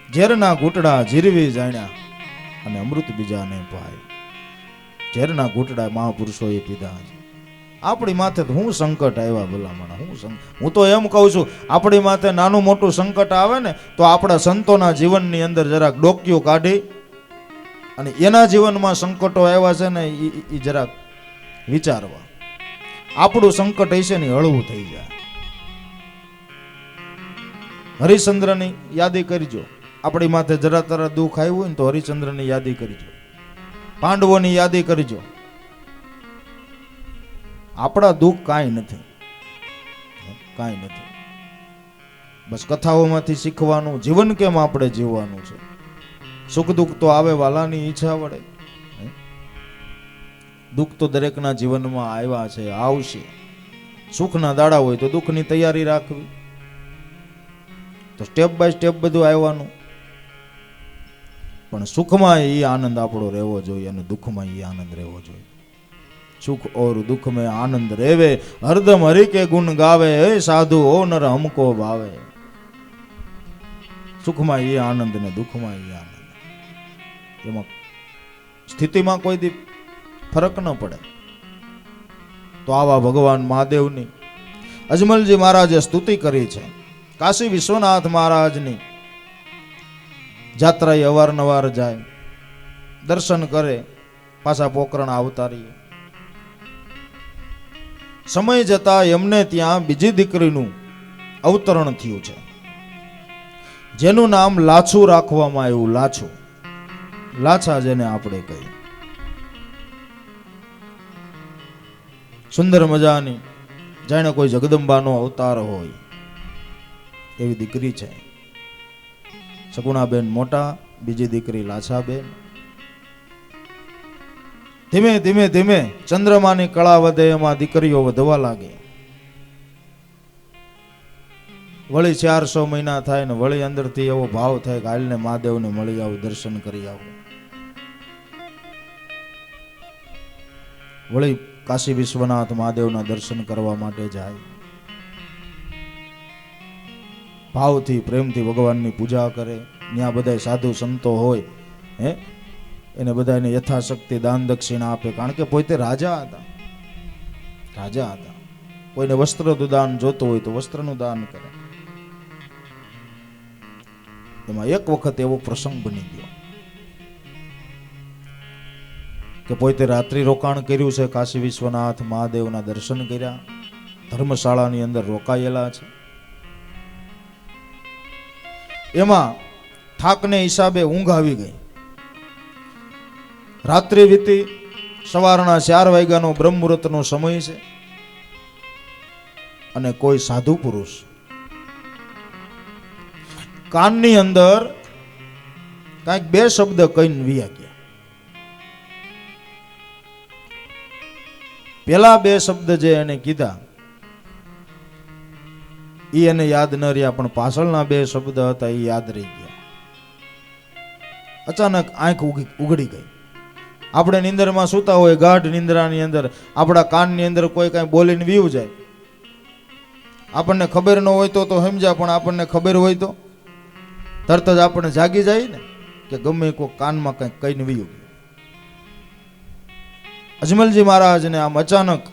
ઝેરના ઘૂંટડા જીરવી જાણ્યા, અને અમૃત બીજાને પાય. ઝેરના ઘૂંટડા મહાપુરુષોએ પીધા છે. આપણી માથે તો હું સંકટ આવ્યા ભલામણ, હું તો એમ કહું છું, આપણી માથે નાનું મોટું સંકટ આવે ને તો આપણા સંતોના જીવનની અંદર જરાક ડોક્યું કાઢી અને એના જીવનમાં સંકટો આવ્યા છે ને એ જરાક વિચારવા. આપણું સંકટ હશે ને હળવું થઈ જાય. હરિશ્ચંદ્રની યાદી કરજો. આપણી માથે જરા તરા દુઃખ આવ્યું હોય ને તો હરિશ્ચંદ્રની યાદી કરજો, પાંડવોની યાદી કરજો. આપણા દુઃખ કાંઈ નથી, કાંઈ નથી. બસ કથાઓમાંથી શીખવાનું, જીવન કેમ આપણે જીવવાનું છે. સુખ દુઃખ તો આવે વાલાની ઈચ્છા વડે. દુઃખ તો દરેકના જીવનમાં આવ્યા છે, આવશે. સુખના દાડા હોય તો દુઃખની તૈયારી રાખવી. તો સ્ટેપ બાય સ્ટેપ બધું આવવાનું. પણ સુખમાં એ આનંદ આપણો રહેવો જોઈએ અને દુઃખમાં એ આનંદ રહેવો જોઈએ. सुख और दुख में आनंद रेवे, हरदम हरि के गुण गावे, हे साधु ओ नर हमको भावे. સુખમાં એ આનંદ ને દુઃખમાં એ આનંદ. એમાં સ્થિતિમાં કોઈ દી ફરક ન પડે. તો આવા ભગવાન મહાદેવની અજમલજી મહારાજે સ્તુતિ કરી છે. કાશી વિશ્વનાથ મહારાજની જાત્રાએ અવારનવાર જાય, દર્શન કરે, પાછા પોકરણ આવતા રહીએ. સમય જતા એમને ત્યાં બીજી દીકરીનું અવતરણ થયું છે, જેનું નામ લાછું રાખવામાં આવ્યું. લાછું, લાછા જેને આપણે કહીએ. સુંદર મજાની, જાણે કોઈ જગદંબાનો અવતાર હોય એવી દીકરી છે. સગુણાબેન મોટા, બીજી દીકરી લાછાબેન. ધીમે ધીમે ધીમે ચંદ્રમાની કળા વધે એમાં દીકરીઓ વધવા લાગે. વળી 400 મહિના થાય ને વળી અંદરથી એવો ભાવ થાય કે હાલને મહાદેવને મળી આવું, દર્શન કરી આવું. વળી કાશી વિશ્વનાથ મહાદેવના દર્શન કરવા માટે જાય. ભાવથી પ્રેમથી ભગવાનની પૂજા કરે. ત્યાં બધા સાધુ સંતો હોય એને બધાને યથાશક્તિ દાન દક્ષિણા આપે. કારણ કે પોતે રાજા હતા, રાજા હતા. કોઈને વસ્ત્રનું દાન જોતું હોય તો વસ્ત્રનું દાન કરે. એમાં એક વખત એવો પ્રસંગ બની ગયો કે પોતે રાત્રિ રોકાણ કર્યું છે, કાશી વિશ્વનાથ મહાદેવના દર્શન કર્યા, ધર્મશાળાની અંદર રોકાયેલા છે. એમાં થાકને હિસાબે ઊંઘ આવી ગઈ. રાત્રિ વીતી, સવારના 4 વાગ્યાનો બ્રહ્મ મુહૂર્તનો સમય છે અને કોઈ સાધુ પુરુષ કાનની અંદર કાંઈક 2 શબ્દ કહીને વિયા ગયા. પેલા 2 શબ્દ જે એને કીધા એ એને યાદ ન રહ્યા, પણ પાછળના 2 શબ્દ હતા એ યાદ રહી ગયા. અચાનક આંખ ઉઘડી ગઈ. આપણે નિંદરમાં સૂતા હોય, ગાઢ નિંદ્રાની અંદર આપણા કાનની અંદર કોઈ કાંઈ બોલીને વીવું જાય. આપણને ખબર ન હોય તો સમજ્યા, પણ આપણને ખબર હોય તો તરત જ આપણે જાગી જાય ને કે ગમે કોઈ કાનમાં કંઈક કહીને વીવું ગયું. અજમલજી મહારાજને આમ અચાનક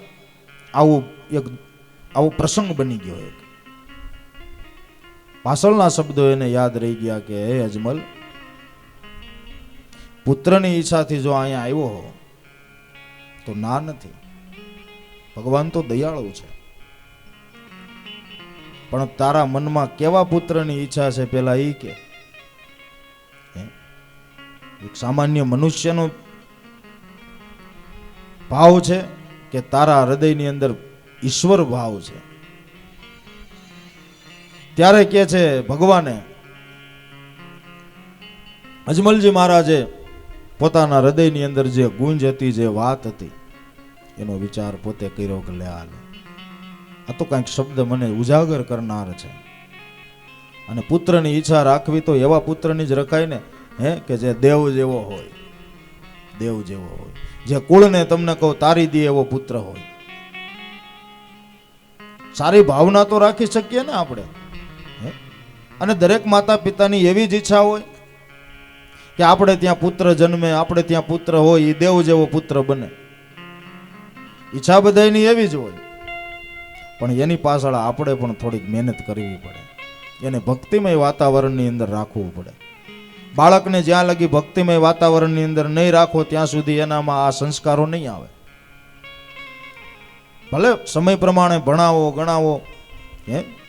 આવો પ્રસંગ બની ગયો. એક પાછળના શબ્દો એને યાદ રહી ગયા કે હે અજમલ, પુત્રની ઈચ્છાથી જો અહીંયા આવ્યો હો તો ના નથી. ભગવાન તો દયાળુ છે, પણ તારા મનમાં કેવા પુત્રની ઈચ્છા છે પેલા એ કે. એક સામાન્ય મનુષ્યનો ભાવ છે કે તારા હૃદયની અંદર ઈશ્વર ભાવ છે? ત્યારે કે છે ભગવાને, અજમલજી મહારાજે પોતાના હૃદયની અંદર જે ગુંજ હતી, જે વાત હતી, એનો વિચાર પોતે કર્યો કે લે આ તો કંઈક શબ્દ મને ઉજાગર કરનાર છે. અને પુત્રની ઈચ્છા રાખવી તો એવા પુત્રની જ રખાય ને, કે જે દેવ જેવો હોય, દેવ જેવો હોય, જે કુળને તમને કહું તારી દે એવો પુત્ર હોય. સારી ભાવના તો રાખી શકીએ ને આપણે. અને દરેક માતા પિતાની એવી જ ઈચ્છા હોય કે આપણે ત્યાં પુત્ર જન્મે, આપણે ત્યાં પુત્ર હોય, એ દેવ જેવો પુત્ર બને. ઈચ્છા બધાની એવી જ હોય, પણ એની પાછળ આપણે પણ થોડીક મહેનત કરવી પડે. એને ભક્તિમય વાતાવરણની અંદર રાખવું પડે. બાળકને જ્યાં લગી ભક્તિમય વાતાવરણની અંદર નહીં રાખો ત્યાં સુધી એનામાં આ સંસ્કારો નહીં આવે. ભલે સમય પ્રમાણે ભણાવો, ગણાવો,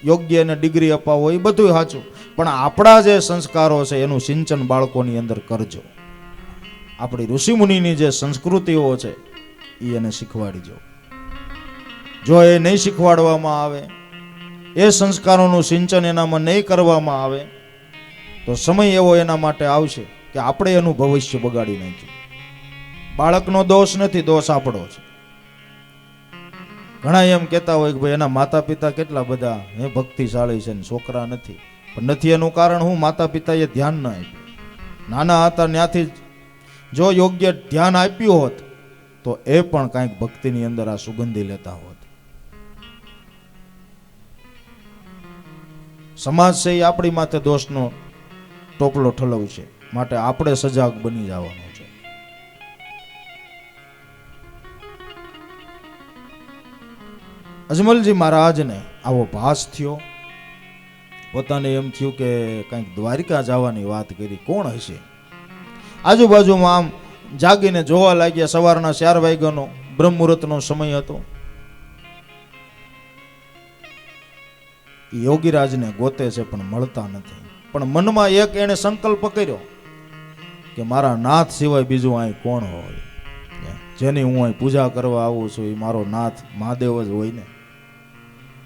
યોગ્ય એને ડિગ્રી અપાવો, એ બધું સાચું, પણ આપણા જે સંસ્કારો છે એનું સિંચન બાળકોની અંદર કરજો. આપણી ઋષિમુનિની જે સંસ્કૃતિઓ છે એ એને શીખવાડીજો. જો એ નહીં શીખવાડવામાં આવે, એ સંસ્કારોનું સિંચન એનામાં નહીં કરવામાં આવે, તો સમય એવો એના માટે આવશે કે આપણે એનું ભવિષ્ય બગાડી નાખ્યું. બાળકનો દોષ નથી, દોષ આપણો છે. ઘણા એમ કહેતા હોય કે ભાઈ એના માતા પિતા કેટલા બધા ભક્તિશાળી છે ને છોકરા નથી. પણ નથી એનું કારણ હું? માતા પિતાએ ધ્યાન ન આપ્યું. નાના હતા ત્યાંથી જો યોગ્ય ધ્યાન આપ્યું હોત તો એ પણ કાંઈક ભક્તિની અંદર આ સુગંધી લેતા હોત. સમાજ છે એ આપણી માથે દોષનો ટોપલો ઠલવશે. માટે આપણે સજાગ બની જવાનું છે. અજમલજી મહારાજને આવો ભાસ થયો. પોતાને એમ થયું કે કંઈક દ્વારિકા જવાની વાત કરી, કોણ હશે? આજુબાજુમાં આમ જાગીને જોવા લાગ્યા. સવારના 4 વાગ્યાનો બ્રહ્મ મુહૂર્તનો સમય હતો. યોગીરાજને ગોતે છે પણ મળતા નથી. પણ મનમાં એક એને સંકલ્પ કર્યો કે મારા નાથ સિવાય બીજું અહીં કોણ હોય, જેની હું અહીં પૂજા કરવા આવું છું એ મારો નાથ મહાદેવ જ હોય ને.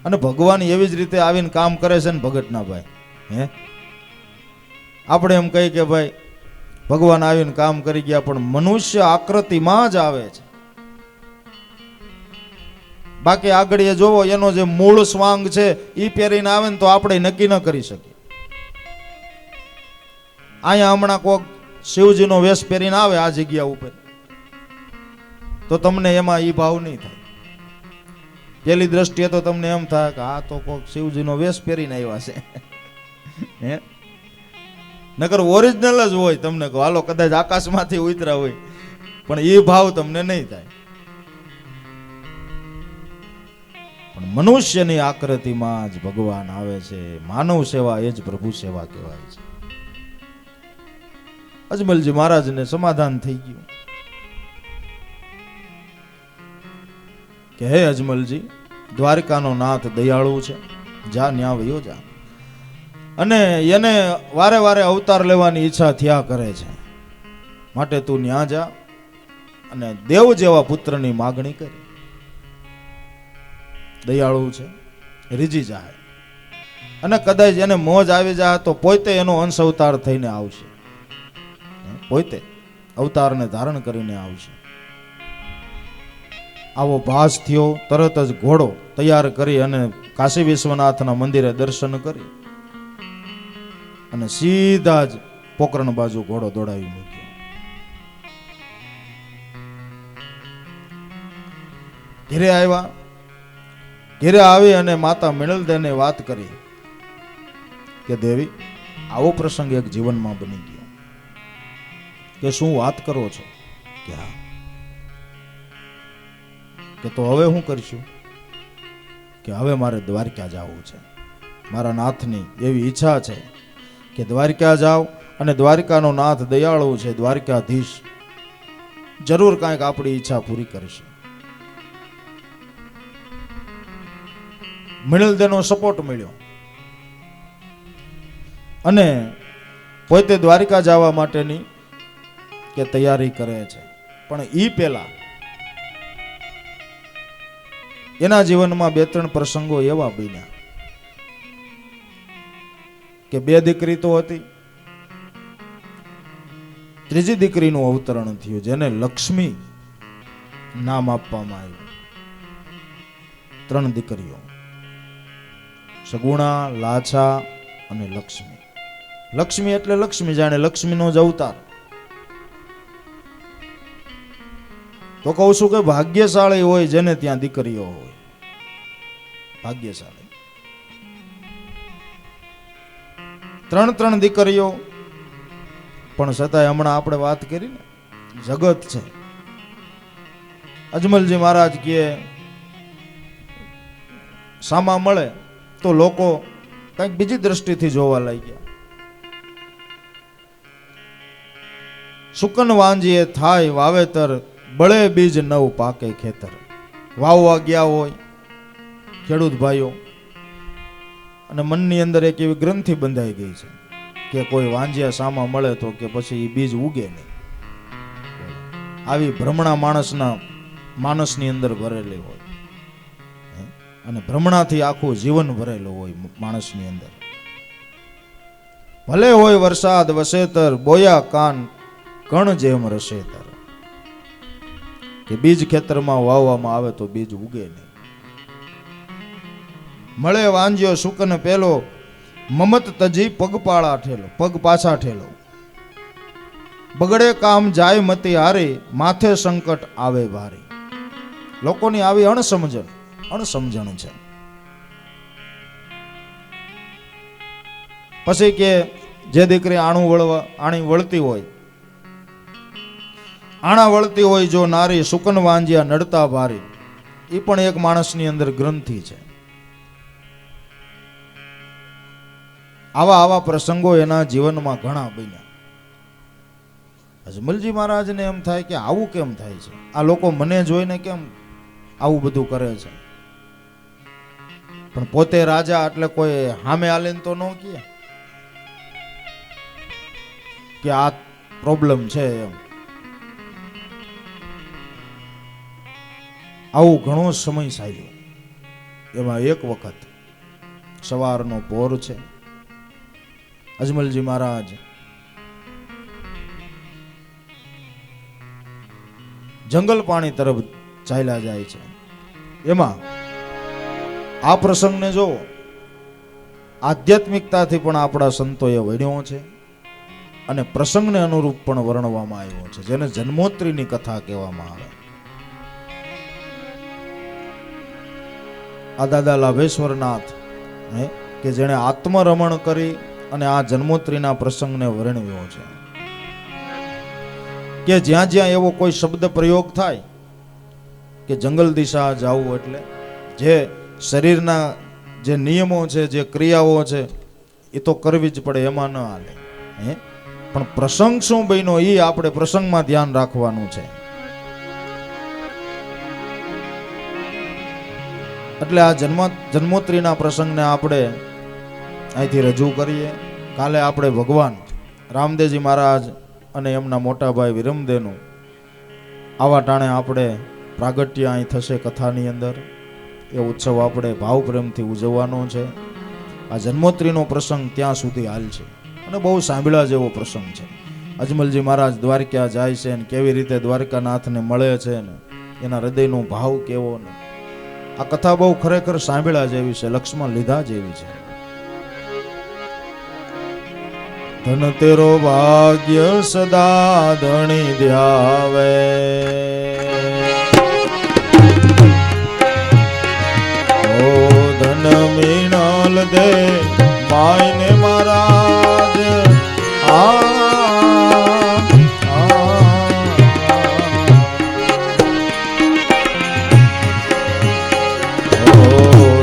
અને ભગવાન એવી જ રીતે આવીને કામ કરે છે ને ભગતના ભાઈ. આપણે એમ કહીએ કે ભાઈ ભગવાન આવીને કામ કરી ગયા, પણ મનુષ્ય આકૃતિમાં જ આવે છે. બાકી આગળ એ જોવો એનો જે મૂળ સ્વાંગ છે એ પહેરીને આવે ને તો આપણે નક્કી ન કરી શકીએ. અહીંયા હમણાં કોક શિવજીનો વેશ પહેરીને આવે આ જગ્યા ઉપર તો તમને એમાં ઈ ભાવ નહીં થાય. પેલી દ્રષ્ટિએ તો તમને એમ થાય કે આ તો કોક શિવજીનો વેશ પહેરીને આવ્યા છે. હે નકર ઓરિજિનલ જ હોય. તમને કહો હાલો કદાચ આકાશમાંથી ઉતરા હોય પણ એ ભાવ તમને નહીં થાય. પણ મનુષ્યની આકૃતિમાં જ ભગવાન આવે છે. માનવ સેવા એ જ પ્રભુ સેવા કહેવાય છે. અજમલજી મહારાજને સમાધાન થઈ ગયું કે હે અજમલજી, દ્વારકાનો નાથ દયાળુ છે, જા ન્યા વયો જા. અને એને વારે વારે અવતાર લેવાની ઈચ્છા થયા કરે છે. માટે તું ન્યા જા અને દેવ જેવા પુત્રની માગણી કરી. દયાળુ છે, રીજી જાય. અને કદાચ એને મોજ આવી જાય તો પોતે એનો અંશ અવતાર થઈને આવશે. પોતે અવતારને ધારણ કરીને આવશે. આવો ભાસ થયો. તરત જ ઘોડો તૈયાર કરી અને કાશી વિશ્વનાથના મંદિરે દર્શન કરી અને સીધા જ પોકરણ બાજુ ઘોડો દોડાવી મૂક્યો. ઘેરે આવ્યા. ઘેરે આવી અને માતા મિણલદેને વાત કરી કે દેવી, આવો પ્રસંગ એક જીવનમાં બની ગયો. કે શું વાત કરો છો? કે હા. કે તો હવે શું કરશું? કે હવે મારે દ્વારકા જવું છે. મારા નાથની એવી ઈચ્છા છે કે દ્વારકા જાવ અને દ્વારકાનો નાથ દયાળુ છે, દ્વારકાધીશ જરૂર કાંઈક આપણી ઈચ્છા પૂરી કરશે. મિણલદેનો સપોર્ટ મળ્યો અને પોતે દ્વારકા જવા માટેની કે તૈયારી કરે છે. પણ ઈ પહેલા એના જીવનમાં 2-3 પ્રસંગો એવા બન્યા કે 2 દીકરી તો હતી, ત્રીજી દીકરીનું અવતરણ થયું જેને લક્ષ્મી નામ આપવામાં આવ્યું. 3 દીકરીઓ, સગુણા, લાછા અને લક્ષ્મી. લક્ષ્મી એટલે લક્ષ્મી, જાણે લક્ષ્મીનો જ અવતાર. તો કહું છું કે ભાગ્યશાળી હોય જેને ત્યાં દીકરીઓ હોય. ભાગ્યશાળી. 3 દીકરીઓ, પણ છતાંય હમણાં આપણે વાત કરી ને જગત છે. અજમલજી મહારાજ કે સામા મળે તો લોકો કંઈક બીજી દ્રષ્ટિથી જોવા લાગ્યા. સુકન વાંજીએ થાય વાવેતર, બળે બીજ નવ પાકે ખેતર. વાવવા ગયા હોય ખેડૂત ભાઈઓ અને મનની અંદર એક એવી ગ્રંથિ બંધાઈ ગઈ છે કે કોઈ વાંજિયા સામા મળે તો કે પછી એ બીજ ઉગે નહીં. આવી ભ્રમણા માણસની અંદર ભરેલી હોય અને ભ્રમણાથી આખું જીવન ભરેલું હોય માણસની અંદર. ભલે હોય વરસાદ વસેતર, બોયા કાન કણ જેમ રસેતર. કે બીજ ખેતરમાં વાવવામાં આવે તો બીજ ઉગે નહીં. મળે વાંજ્યો સુકન પેલો, મમત તજી પગપાળા ઠેલો, પગ પાછા ઠેલો. બગડે કામ જાય મતી હારી, માથે સંકટ આવે ભારી. લોકોની આવી અણસમજણ છે. પછી કે જે દીકરી આણી વળતી હોય, આણા વળતી હોય જો નારી સુકન વાંજ્યા નડતા ભારી, એ પણ એક માણસની અંદર ગ્રંથિ છે. આવા પ્રસંગો એના જીવનમાં ઘણા બન્યા. અજમલજી મહારાજને એમ થાય કે આવું કેમ થાય છે, આ લોકો મને જોઈને કેમ આવું બધું કરે છે. પણ પોતે રાજા એટલે કોઈ સામે આલીને તો ન કહે કે આ પ્રોબ્લેમ છે એમ. આવું ઘણો સમય ચાલ્યો. એમાં એક વખત સવારનો પોર છે. અજમલજી મહારાજ જંગલ પાણી તરફ ચાલ્યા જાય છે. એમાં આ પ્રસંગને જો આધ્યાત્મિકતાથી પણ આપણા સંતોએ વર્ણ્યો છે અને પ્રસંગને અનુરૂપ પણ વર્ણવામાં આવ્યો છે, જેને જન્મોત્રીની કથા કહેવામાં આવે. આ દાદા લાભેશ્વરનાથ કે જેણે આત્મરમણ કરી અને આ જન્મોત્રીના પ્રસંગને વર્ણવ્યો છે કે જ્યાં જ્યાં એવો કોઈ શબ્દ પ્રયોગ થાય કે જંગલ દિશા જાવું, એટલે જે શરીરના જે નિયમો છે, જે ક્રિયાઓ છે, એ તો કરવી જ પડે, એમાં ન હાલે. પણ પ્રસંગ શું બન્યો એ આપણે પ્રસંગમાં ધ્યાન રાખવાનું છે. એટલે આ જન્મોત્રીના પ્રસંગને આપણે અહીંથી રજૂ કરીએ. કાલે આપણે ભગવાન રામદેવજી મહારાજ અને એમના મોટા ભાઈ વિરમદેવનું આવા ટાણે આપણે પ્રાગટ્ય અહીં થશે કથાની અંદર. એ ઉત્સવ આપણે ભાવ પ્રેમથી ઉજવવાનો છે. આ જન્મોત્રીનો પ્રસંગ ત્યાં સુધી હાલ છે અને બહુ સાંભળ્યા જેવો પ્રસંગ છે. અજમલજી મહારાજ દ્વારકા જાય છે ને કેવી રીતે દ્વારકાનાથને મળે છે ને એના હૃદયનો ભાવ કેવો ને આ કથા બહુ ખરેખર સાંભળ્યા જેવી છે, લક્ષ્મણ લીધા જેવી છે. ધન તેરો ભાગ્ય સદા ધણી ધ્યાવે, ઓ ધન મીણલ દે માયને મહારાજ.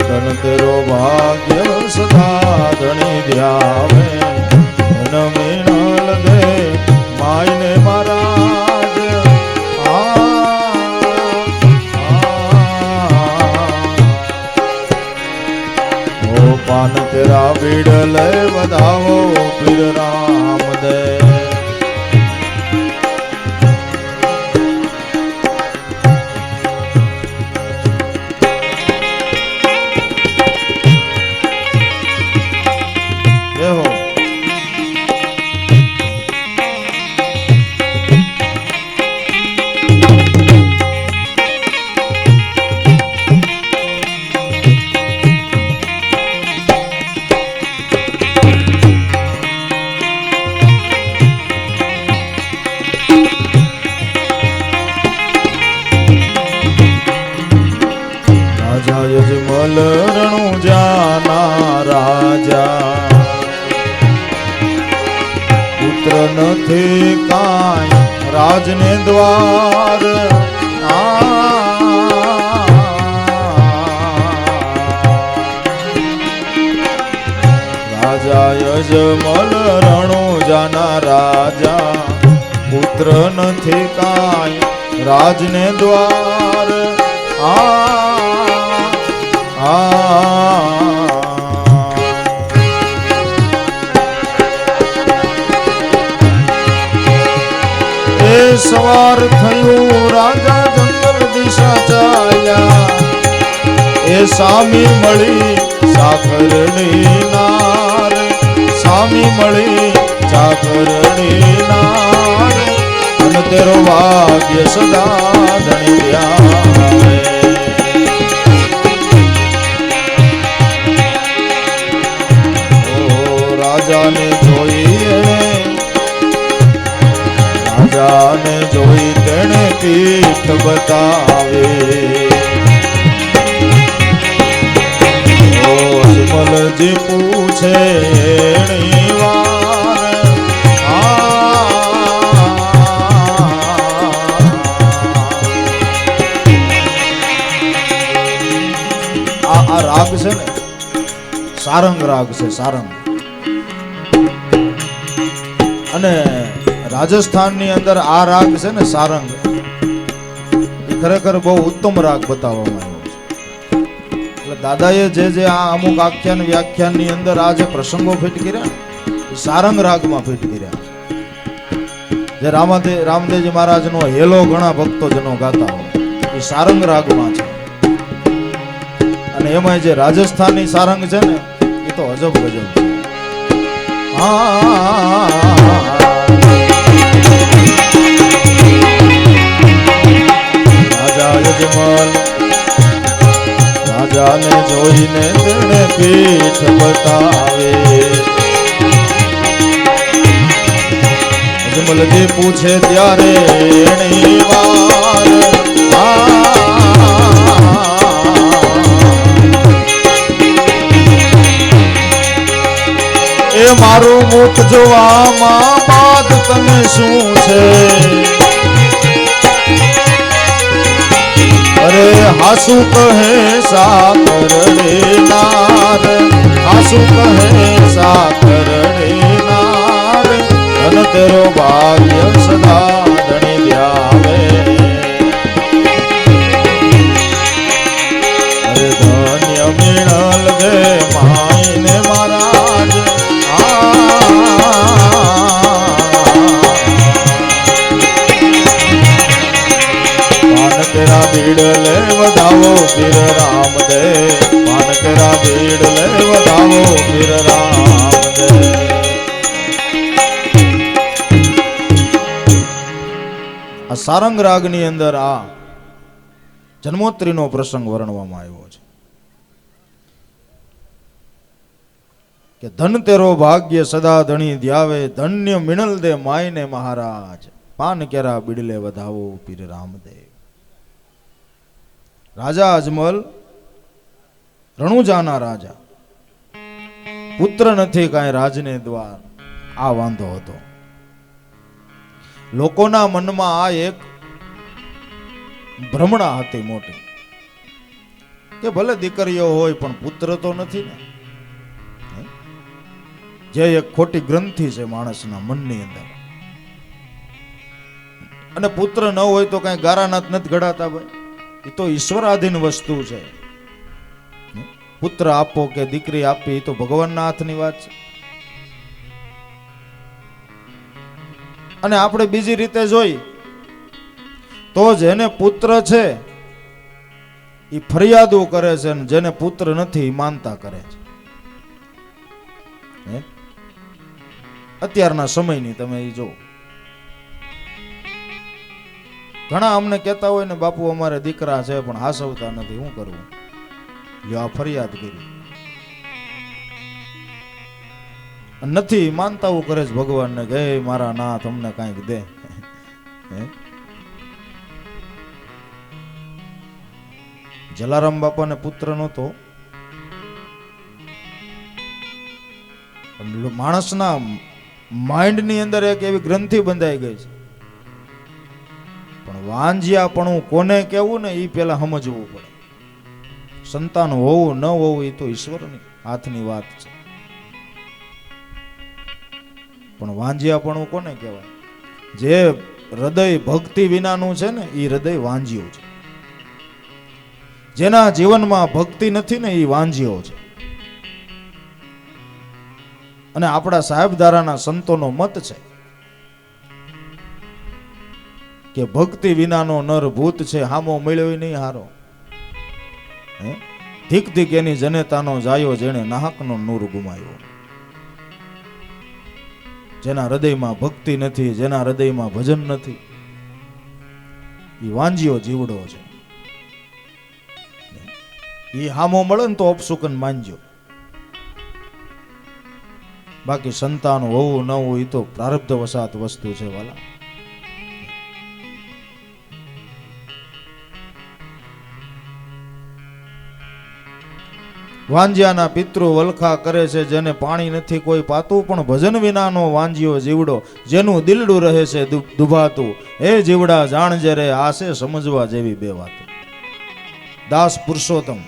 ધન તેરો ભાગ્ય સદા ધણી ધ્યાવે, મીણલ દે માયને મહારાજ. ઓ પાન તેરા બીડલ વધાવો પીર રામ દે. યજમલ રણુ જાના રાજા, પુત્ર નથી કાંઈ રાજને દ્વાર. રાજા યજમલ રણુ જાના રાજા, પુત્ર નથી કાંઈ રાજને દ્વાર. એ સવાર થયું રાજા જંગલ દિશા ચાલ્યા, એ સામી મળી સાકરની નાર, સામી મળી સાકરની નાર. અને તેરો ભાગ્ય સદા ધણી ધ્યાવે, રાજાને જોઈ રાજાને જોઈ તેણે પીઠ બતાવે. ઓ અજમલજી પૂછે એની વાત, સારંગ રાગ છે, સારંગ. અને રાજસ્થાનની અંદર આ રાગ છે ને સારંગ, એ ખરેખર બહુ ઉત્તમ રાગ બતાવવામાં આવ્યો છે. એટલે દાદાએ જે આ અમુક આખ્યાન વ્યાખ્યાનની અંદર આ જે પ્રસંગો ફિટ કર્યા એ સારંગ રાગમાં ફિટ કર્યા. જે રામદેવજી મહારાજનો હેલો ઘણા ભક્તોજનો ગાતા હોય એ સારંગ રાગમાં છે. અને એમાં જે રાજસ્થાની સારંગ છે ને એ તો અજબ ગજબ છે. રાજા યજમલ રાજાને જોઈને તેને પીઠ બતાવે. યજમલજી પૂછે ત્યારે એની વાર એ મારું મુખ જોવામાં બાદ તને શું છે? અરે હાસુ કહે સાકરડે નાર, હાસુ કહે સાકરડે નાર, ધન તેરો ભાગ્ય સદા ધણી ધ્યાવે. અરે ધન્ય મિણલ ગે માઈને મહારાજ, પાનકરા ભીડ લે વધાવો પીર રામદેવ, પાનકરા ભીડ લે વધાવો પીર રામદેવ. આ સારંગ રાગની અંદર આ જન્મોત્રીનો પ્રસંગ વર્ણવામાં આવ્યો છે કે ધન તેરો ભાગ્ય સદા ધણી ધ્યાવે, ધન્ય મિણલ દે માયને મહારાજ, પાન કેરા બીડલે વધાવો પીર રામદેવ. રાજા અજમલ રણુજાના રાજા, પુત્ર નથી કાંઈ રાજને દ્વાર, આ વાંધો હતો. લોકોના મનમાં આ એક ભ્રમણા હતી મોટી કે ભલે દીકરીઓ હોય પણ પુત્ર તો નથી ને. જે એક ખોટી ગ્રંથિ છે માણસના મનની અંદર. અને પુત્ર ન હોય તો કઈ ગારાનાથ નથી ઘડાતા ભાઈ, એ તો ઈશ્વરાધીન વસ્તુ છે. પુત્ર આપો કે દીકરી આપી એ તો ભગવાનના હાથની વાત છે. અને આપણે બીજી રીતે જોઈ તો જેને પુત્ર છે એ ફરિયાદો કરે છે અને જેને પુત્ર નથી એ માનતા કરે છે. અત્યારના સમયની તમે એ જો, ઘણા અમને કહેતા હોય ને બાપુ અમારે દીકરા છે પણ હાસવતા નથી, શું કરવું? લ્યો આ ફરિયાદ કરી. નથી માનતા હું કરે છે ભગવાનને કે મારા નાથ અમને કાંઈક દે. જલારામ બાપાને પુત્ર નહોતો, માણસના માઇન્ડની અંદર એક એવી ગ્રંથિ બંધાઈ ગઈ છે. પણ વાંજિયાપણું કોને કેવું ને એ પેલા સમજવું પડે. સંતાન હોવું ન હોવું એ તો ઈશ્વરની હાથની વાત છે. પણ વાંજિયાપણું કોને કહેવાય? જે હૃદય ભક્તિ વિનાનું છે ને એ હૃદય વાંજ્યું છે. જેના જીવનમાં ભક્તિ નથી ને એ વાંજ્યો છે. અને આપણા સાહેબદારાના સંતોનો મત છે કે ભક્તિ વિનાનો નર ભૂત છે, હામો મળ્યો નહીં હારો. ધીક ધીક એની જનેતાનો જાયો જેણે નાહકનો નૂર ગુમાયો. જેના હૃદયમાં ભક્તિ નથી, જેના હૃદયમાં ભજન નથી, એ વાંજ્યો જીવડો છે. એ હામો મળે ને તો અપસુકન માનજો. બાકી સંતાન હોવું ન હોવું એ તો પ્રારબ્ધ વસાત વસ્તુ છે વાલા. વાંજિયાના પિતૃ વલખા કરે છે, જેને પાણી નથી કોઈ પાતું, પણ ભજન વિનાનો વાંજિયો જીવડો, જેનું દિલડું રહે છે દુભાતું, એ જીવડા જાણજે રે આશે સમજવા જેવી બે વાતો. દાસ પુરુષોત્તમ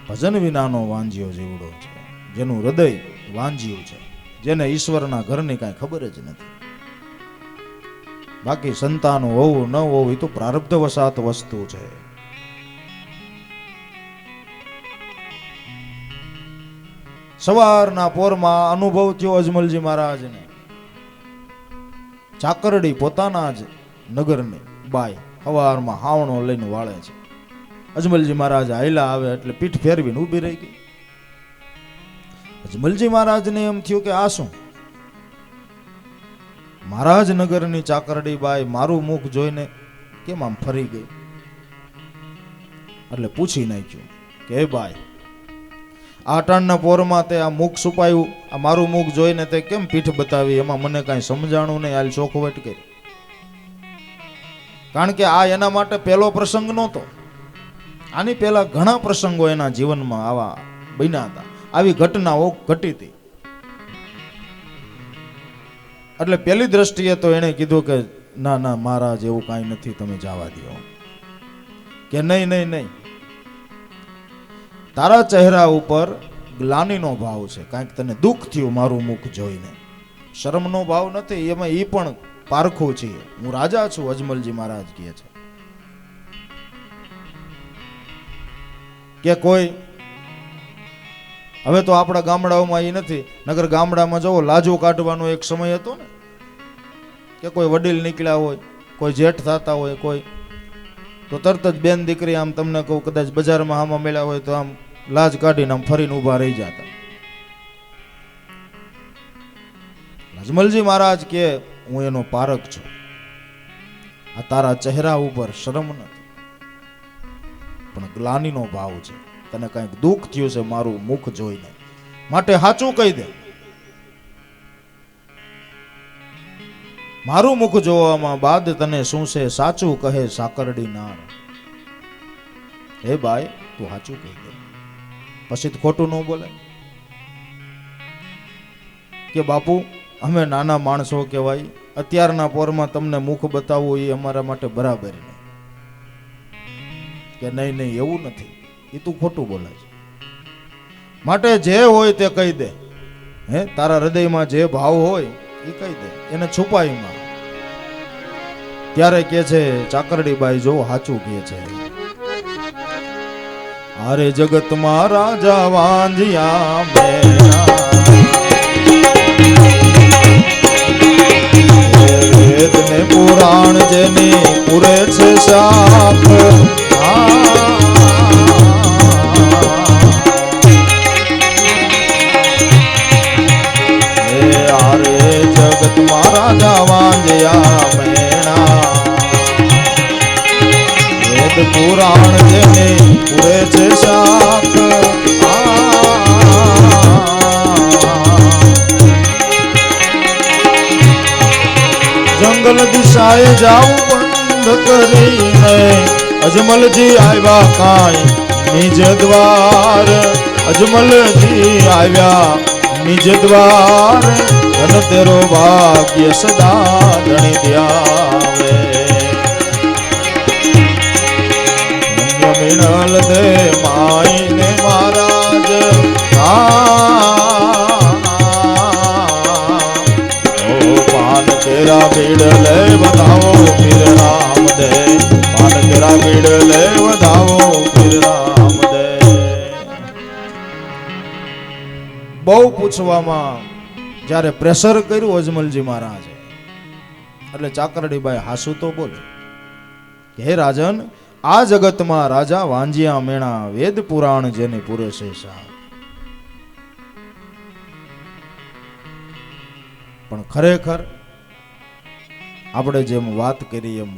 ભજન વિનાનો વાંજિયો જીવડો છે, જેનું હૃદય વાંજ્યું છે, જેને ઈશ્વરના ઘરની કાંઈ ખબર જ નથી. બાકી સંતાન હોવું ન હોવું એ તો પ્રારબ્ધ વસાત વસ્તુ છે. સવારના પોરમાં અનુભવ થયો અજમલજી મહારાજને. ચાકરડી પોતાના જ નગરની બાઈ સવારમાં હાવણો લઈને વાળે છે. અજમલજી મહારાજ હાયલા આવે એટલે પીઠ ફેરવીને ઊભી રહી ગઈ. અજમલજી મહારાજને એમ થયું કે આ શું? મહારાજ નગરની ચાકરડી બાઈ મારું મુખ જોઈને કેમ આમ ફરી ગઈ? એટલે પૂછી નાખ્યું કે હે બાઈ, આ ટાણના પોરમાં તે આ મુખ છુપાયું, આ મારું મુખ જોઈને તે કેમ પીઠ બતાવી? એમાં મને કાંઈ સમજાણું નહીં. હાલ ચોખવટ કરી. કારણ કે આ એના માટે પહેલો પ્રસંગ નહોતો. આની પહેલા ઘણા પ્રસંગો એના જીવનમાં આવા બન્યા હતા, આવી ઘટનાઓ ઘટી હતી. એટલે પહેલી દ્રષ્ટિએ તો એને કીધું કે ના ના મહારાજ, એવું કાંઈ નથી, તમે જવા દો. કે નહીં નહીં નહીં, તારા ચહેરા ઉપર ગ્લાનીનો ભાવ છે, કાંઈક તને દુઃખ થયું મારું મુખ જોઈને. શરમનો ભાવ નથી, એમાં એ પણ પારખું છે. હું રાજા છું, અજમલજી મહારાજ કહે છે. કે કોઈ હવે તો આપણા ગામડાઓમાં એ નથી, નગર ગામડામાં જવો લાજો કાઢવાનો એક સમય હતો ને, કે કોઈ વડીલ નીકળ્યા હોય, કોઈ જેઠ થતા હોય, કોઈ તો તરત જ બેન દીકરી આમ તમને કહું કદાચ બજારમાં આમાં મળ્યા હોય તો આમ લાજ કાઢીને આમ ફરીને ઊભા રહી જતા. અજમલજી મહારાજ કે હું એનો પારખ છું. આ તારા ચહેરા ઉપર શરમ નથી, પણ ગ્લાનીનો ભાવ છે. તને કંઈક દુઃખ થયું છે મારું મુખ જોઈને, માટે સાચું કહી દે. મારું મુખ જોવામાં બાદ તને શું છે? સાચું કહે સાકરડી નાર. હે બાઈ, તું સાચું કહી દે, પછી ખોટું ન બોલે. કે બાપુ, અમે નાના માણસો કહેવાય, અત્યારના પોરમાં તમને મુખ બતાવવું એ અમારા માટે બરાબર નહીં. કે નહીં નહીં, એવું નથી, એ તું ખોટું બોલે છે. માટે જે હોય તે કહી દે. હે, તારા હૃદયમાં જે ભાવ હોય એ કહી દે, એને છુપાઈમાં. ત્યારે કે છે ચાકરડી બાઈ, જો સાચું કહે છે. અરે જગતમાં રાજા વાંજિયા મેણા, વેદ ને પુરાણ જેની પૂરે છે શાખ. જગતમાં રાજા વાંજ્યા મેણા, વેદ પુરાણ જેને પૂરે છે શાખ. જંગલ દિશાએ જાવું બંધ કરીને અજમલજી આવ્યા કાંઈ નિજ દ્વાર. અજમલજી આવ્યા નિજ દ્વાર, ધન તેરો ભાગ્ય સદા ધણી ધ્યાવે. ધન્ય મિણલ દે માઈ ને મહારાજ, ઓ પાન તેરા ભીડ લે વધાવો પીર રામ દે. પાન તેરા ભીડ લે વધાવો પીર રામ દે. બહુ પૂછવામાં જ્યારે પ્રેશર કર્યું અજમલજી મહારાજે, એટલે ચાકરડીબાઈ હાસુ તો બોલે કે હે રાજન, આ જગતમાં રાજા વાંજિયા મેણા, વેદ પુરાણ જેને પૂરે છે શાહ. પણ ખરેખર આપણે જેમ વાત કરી એમ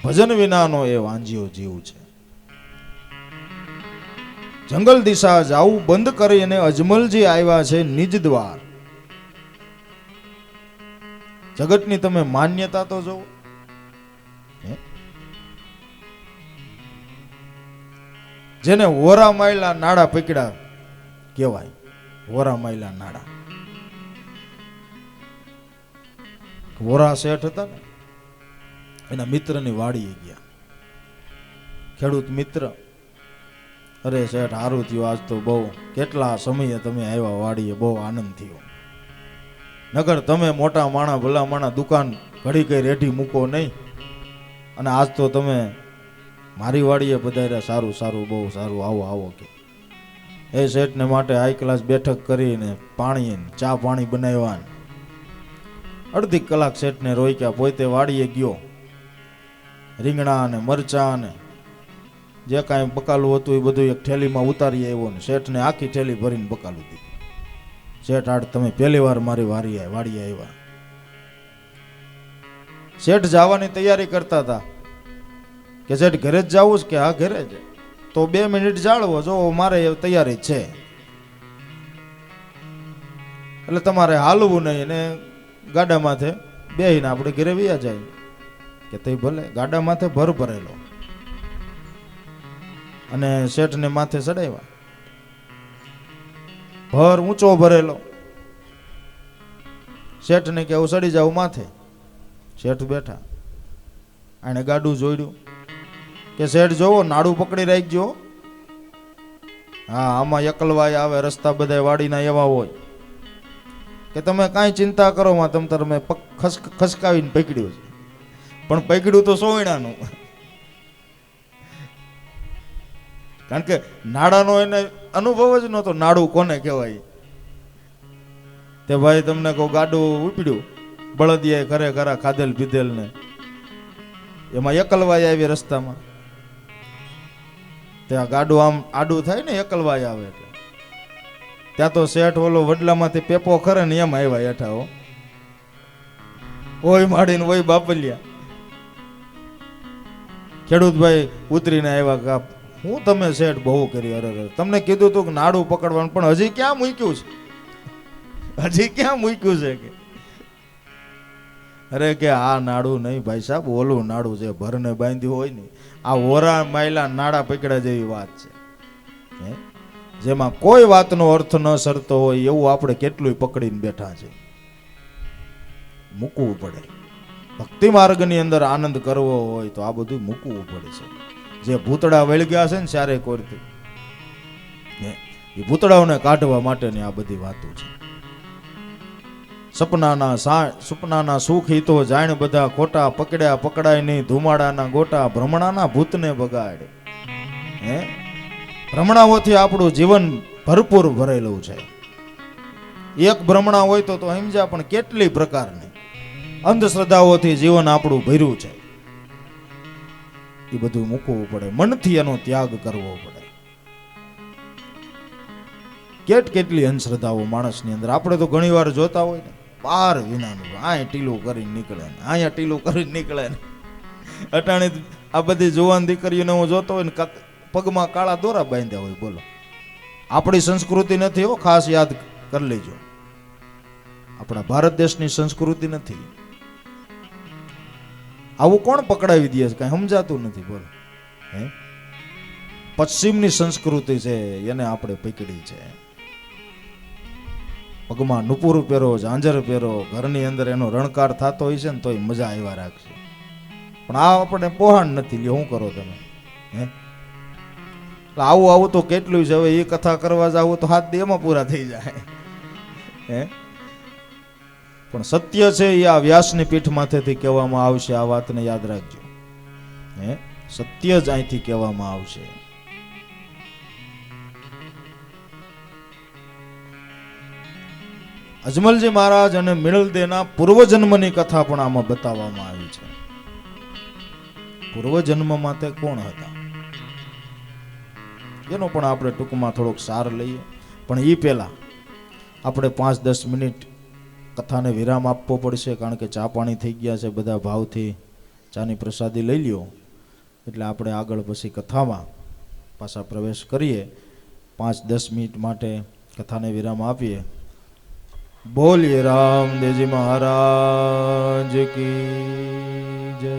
ભજન વિનાનો એ વાંજિયો જીવ છે. જંગલ દિશા જાવું બંધ કરીને અજમલજી આવ્યા છે નિજ દ્વાર. જગતની તમે માન્યતા તો જોવો. જેને વોરા માયલા નાડા પકડ્યા કહેવાય. વોરા માયલા નાડા, વોરા શેઠ હતા ને, એના મિત્રની વાડીએ ગયા. ખેડૂત મિત્ર અરે શેઠ સારું થયું, આજ તો બહુ કેટલા સમયે તમે આવ્યા વાડીએ, બહુ આનંદ થયો. નગર તમે મોટા માણા ભલા માણા દુકાન ઘડી કઈ રેઢી મૂકો નહીં, અને આજ તો તમે મારી વાડીએ પધાર્યા. સારું સારું, બહુ સારું, આવો આવો કે એ શેઠને માટે હાઈ ક્લાસ બેઠક કરીને પાણી ચા પાણી બનાવ્યા. અડધી કલાક શેઠને રોક્યા, પોતે વાડીએ ગયો. રીંગણા ને મરચા ને જે કાંઈ બકાલું હતું એ બધું એક થેલીમાં ઉતારી આવ્યો ને શેઠને આખી થેલી ભરીને બકાલું દીધું. શેઠ આડ તમે પહેલી વાર મારી વાડીએ આવ્યા. શેઠ જવાની તૈયારી કરતા હતા કે શેઠ ઘરે જ જવું છે કે હા ઘરે જ, તો 2 મિનિટ જાળવો, જો મારે તૈયારી છે એટલે તમારે હાલવું નહીં ને ગાડા માથે બેહીને આપણે ઘરે વયા જાય. કે તે ભલે. ગાડા માથે ભર ભરેલો અને શેઠને માથે ચડાવ્યા. ભર ઊંચો ભરેલો. શેઠને કે હું ચડી જાઉં માથે. શેઠ બેઠા. આને ગાડું જોડ્યું કે શેઠ જોવો નાડું પકડી રાખજો. હા, આમાં એકલવાય આવે, રસ્તા બધા વાડીના એવા હોય કે તમે કાંઈ ચિંતા કરો માં તમે ખસકાવીને પકડ્યું છે, પણ પકડ્યું તો સોયણાનું. કારણ કે નાડાનો એને અનુભવ જ નહોતો, નાડું કોને કહેવાય. તે ભાઈ તમને કહું, ગાડું ઉપડ્યું, બળદિયાએ ખરે ખરા ખાધેલ પીધેલ ને એમાં એકલવાય આવી રસ્તામાં. ત્યાં ગાડું આમ આડું થાય ને, એકલવાય આવે એટલે ત્યાં તો શેઠ ઓલો વડલામાંથી પેપો ખરે ને એમ આવ્યા હેઠા. ઓય માડીને ઓય બાપલિયા. ખેડૂતભાઈ ઉતરીને આવ્યા કે હું તમે શેઠ બહુ કરી. અરે તમને કીધું તું કે નાડું પકડવાનું, પણ હજી ક્યાં મૂક્યું છે, હજી ક્યાં મૂક્યું છે કે. અરે કે આ નાડું નહીં ભાઈ સાહેબ, ઓલું નાડું છે, ભરને બાંધ્યું હોય ને. આ ઓરા માયલા નાડા પકડ્યા જેવી વાત છે, જેમાં કોઈ વાતનો અર્થ ન સરતો હોય એવું આપણે કેટલું પકડીને બેઠા છે. મૂકવું પડે. ભક્તિ માર્ગની અંદર આનંદ કરવો હોય તો આ બધું મૂકવું પડે છે. જે ભૂતડા વળગ્યા છે ને સારે કોરથી, એ ભૂતડાઓને કાઢવા માટેની આ બધી વાતો છે. સપનાના સુખ હિતો જાણ બધા ખોટા, પકડ્યા પકડાય નહીં ધુમાડાના ગોટા, ભ્રમણાના ભૂતને બગાડે. ભ્રમણાઓથી આપણું જીવન ભરપૂર ભરેલું છે. એક ભ્રમણા હોય તો સમજ્યા, પણ કેટલી પ્રકારની અંધશ્રદ્ધાઓથી જીવન આપણું ભર્યું છે. એ બધું મૂકવું પડે, મનથી એનો ત્યાગ કરવો પડે. કેટલી અંધશ્રદ્ધાઓ માણસની અંદર આપણે તો ઘણી વાર જોતા હોય ને, પાર વિનાનું અહીંયા ટીલું કરીને નીકળે ને અહીંયા ટીલું કરીને નીકળે ને. અટાણે આ બધી જુવાન દીકરીઓને હું જોતો હોય ને પગમાં કાળા દોરા બાંધ્યા હોય. બોલો, આપણી સંસ્કૃતિ નથી હો, ખાસ યાદ કરી લેજો. આપણા ભારત દેશની સંસ્કૃતિ નથી. આવું કોણ પકડાવી દે છે, કઈ સમજાતું નથી. બોલો, પશ્ચિમની સંસ્કૃતિ છે એને આપણે પકડી છે. પગમાં નુપુર પહેરો, ઝાંઝર પહેરો, ઘરની અંદર એનો રણકાર થતો હોય છે ને તોય મજા આવ્યા રાખશે. પણ આ આપણે પોહાણ નથી. લ્યો શું કરો તમે? આવું તો કેટલું છે. હવે એ કથા કરવા જાવ તો 7 દિવસમાં પૂરા થઈ જાય. પણ સત્ય છે એ આ વ્યાસની પીઠ માથેથી કહેવામાં આવશે. આ વાતને યાદ રાખજો. સત્ય જ અહીંથી કહેવામાં આવશે. અજમલજી મહારાજ અને મિળલદેના પૂર્વજન્મની કથા પણ આમાં બતાવવામાં આવી છે. પૂર્વજન્મમાં તે કોણ હતા એનો પણ આપણે ટૂંકમાં થોડોક સાર લઈએ. પણ એ પહેલા આપણે 5-10 મિનિટ કથાને વિરામ આપવો પડશે, કારણ કે ચા પાણી થઈ ગયા છે. બધા ભાવથી ચાની પ્રસાદી લઈ લ્યો એટલે આપણે આગળ પછી કથામાં પાછા પ્રવેશ કરીએ. 5-10 મિનિટ માટે કથાને વિરામ આપીએ. બોલીએ રામદેવજી મહારાજ કી જય.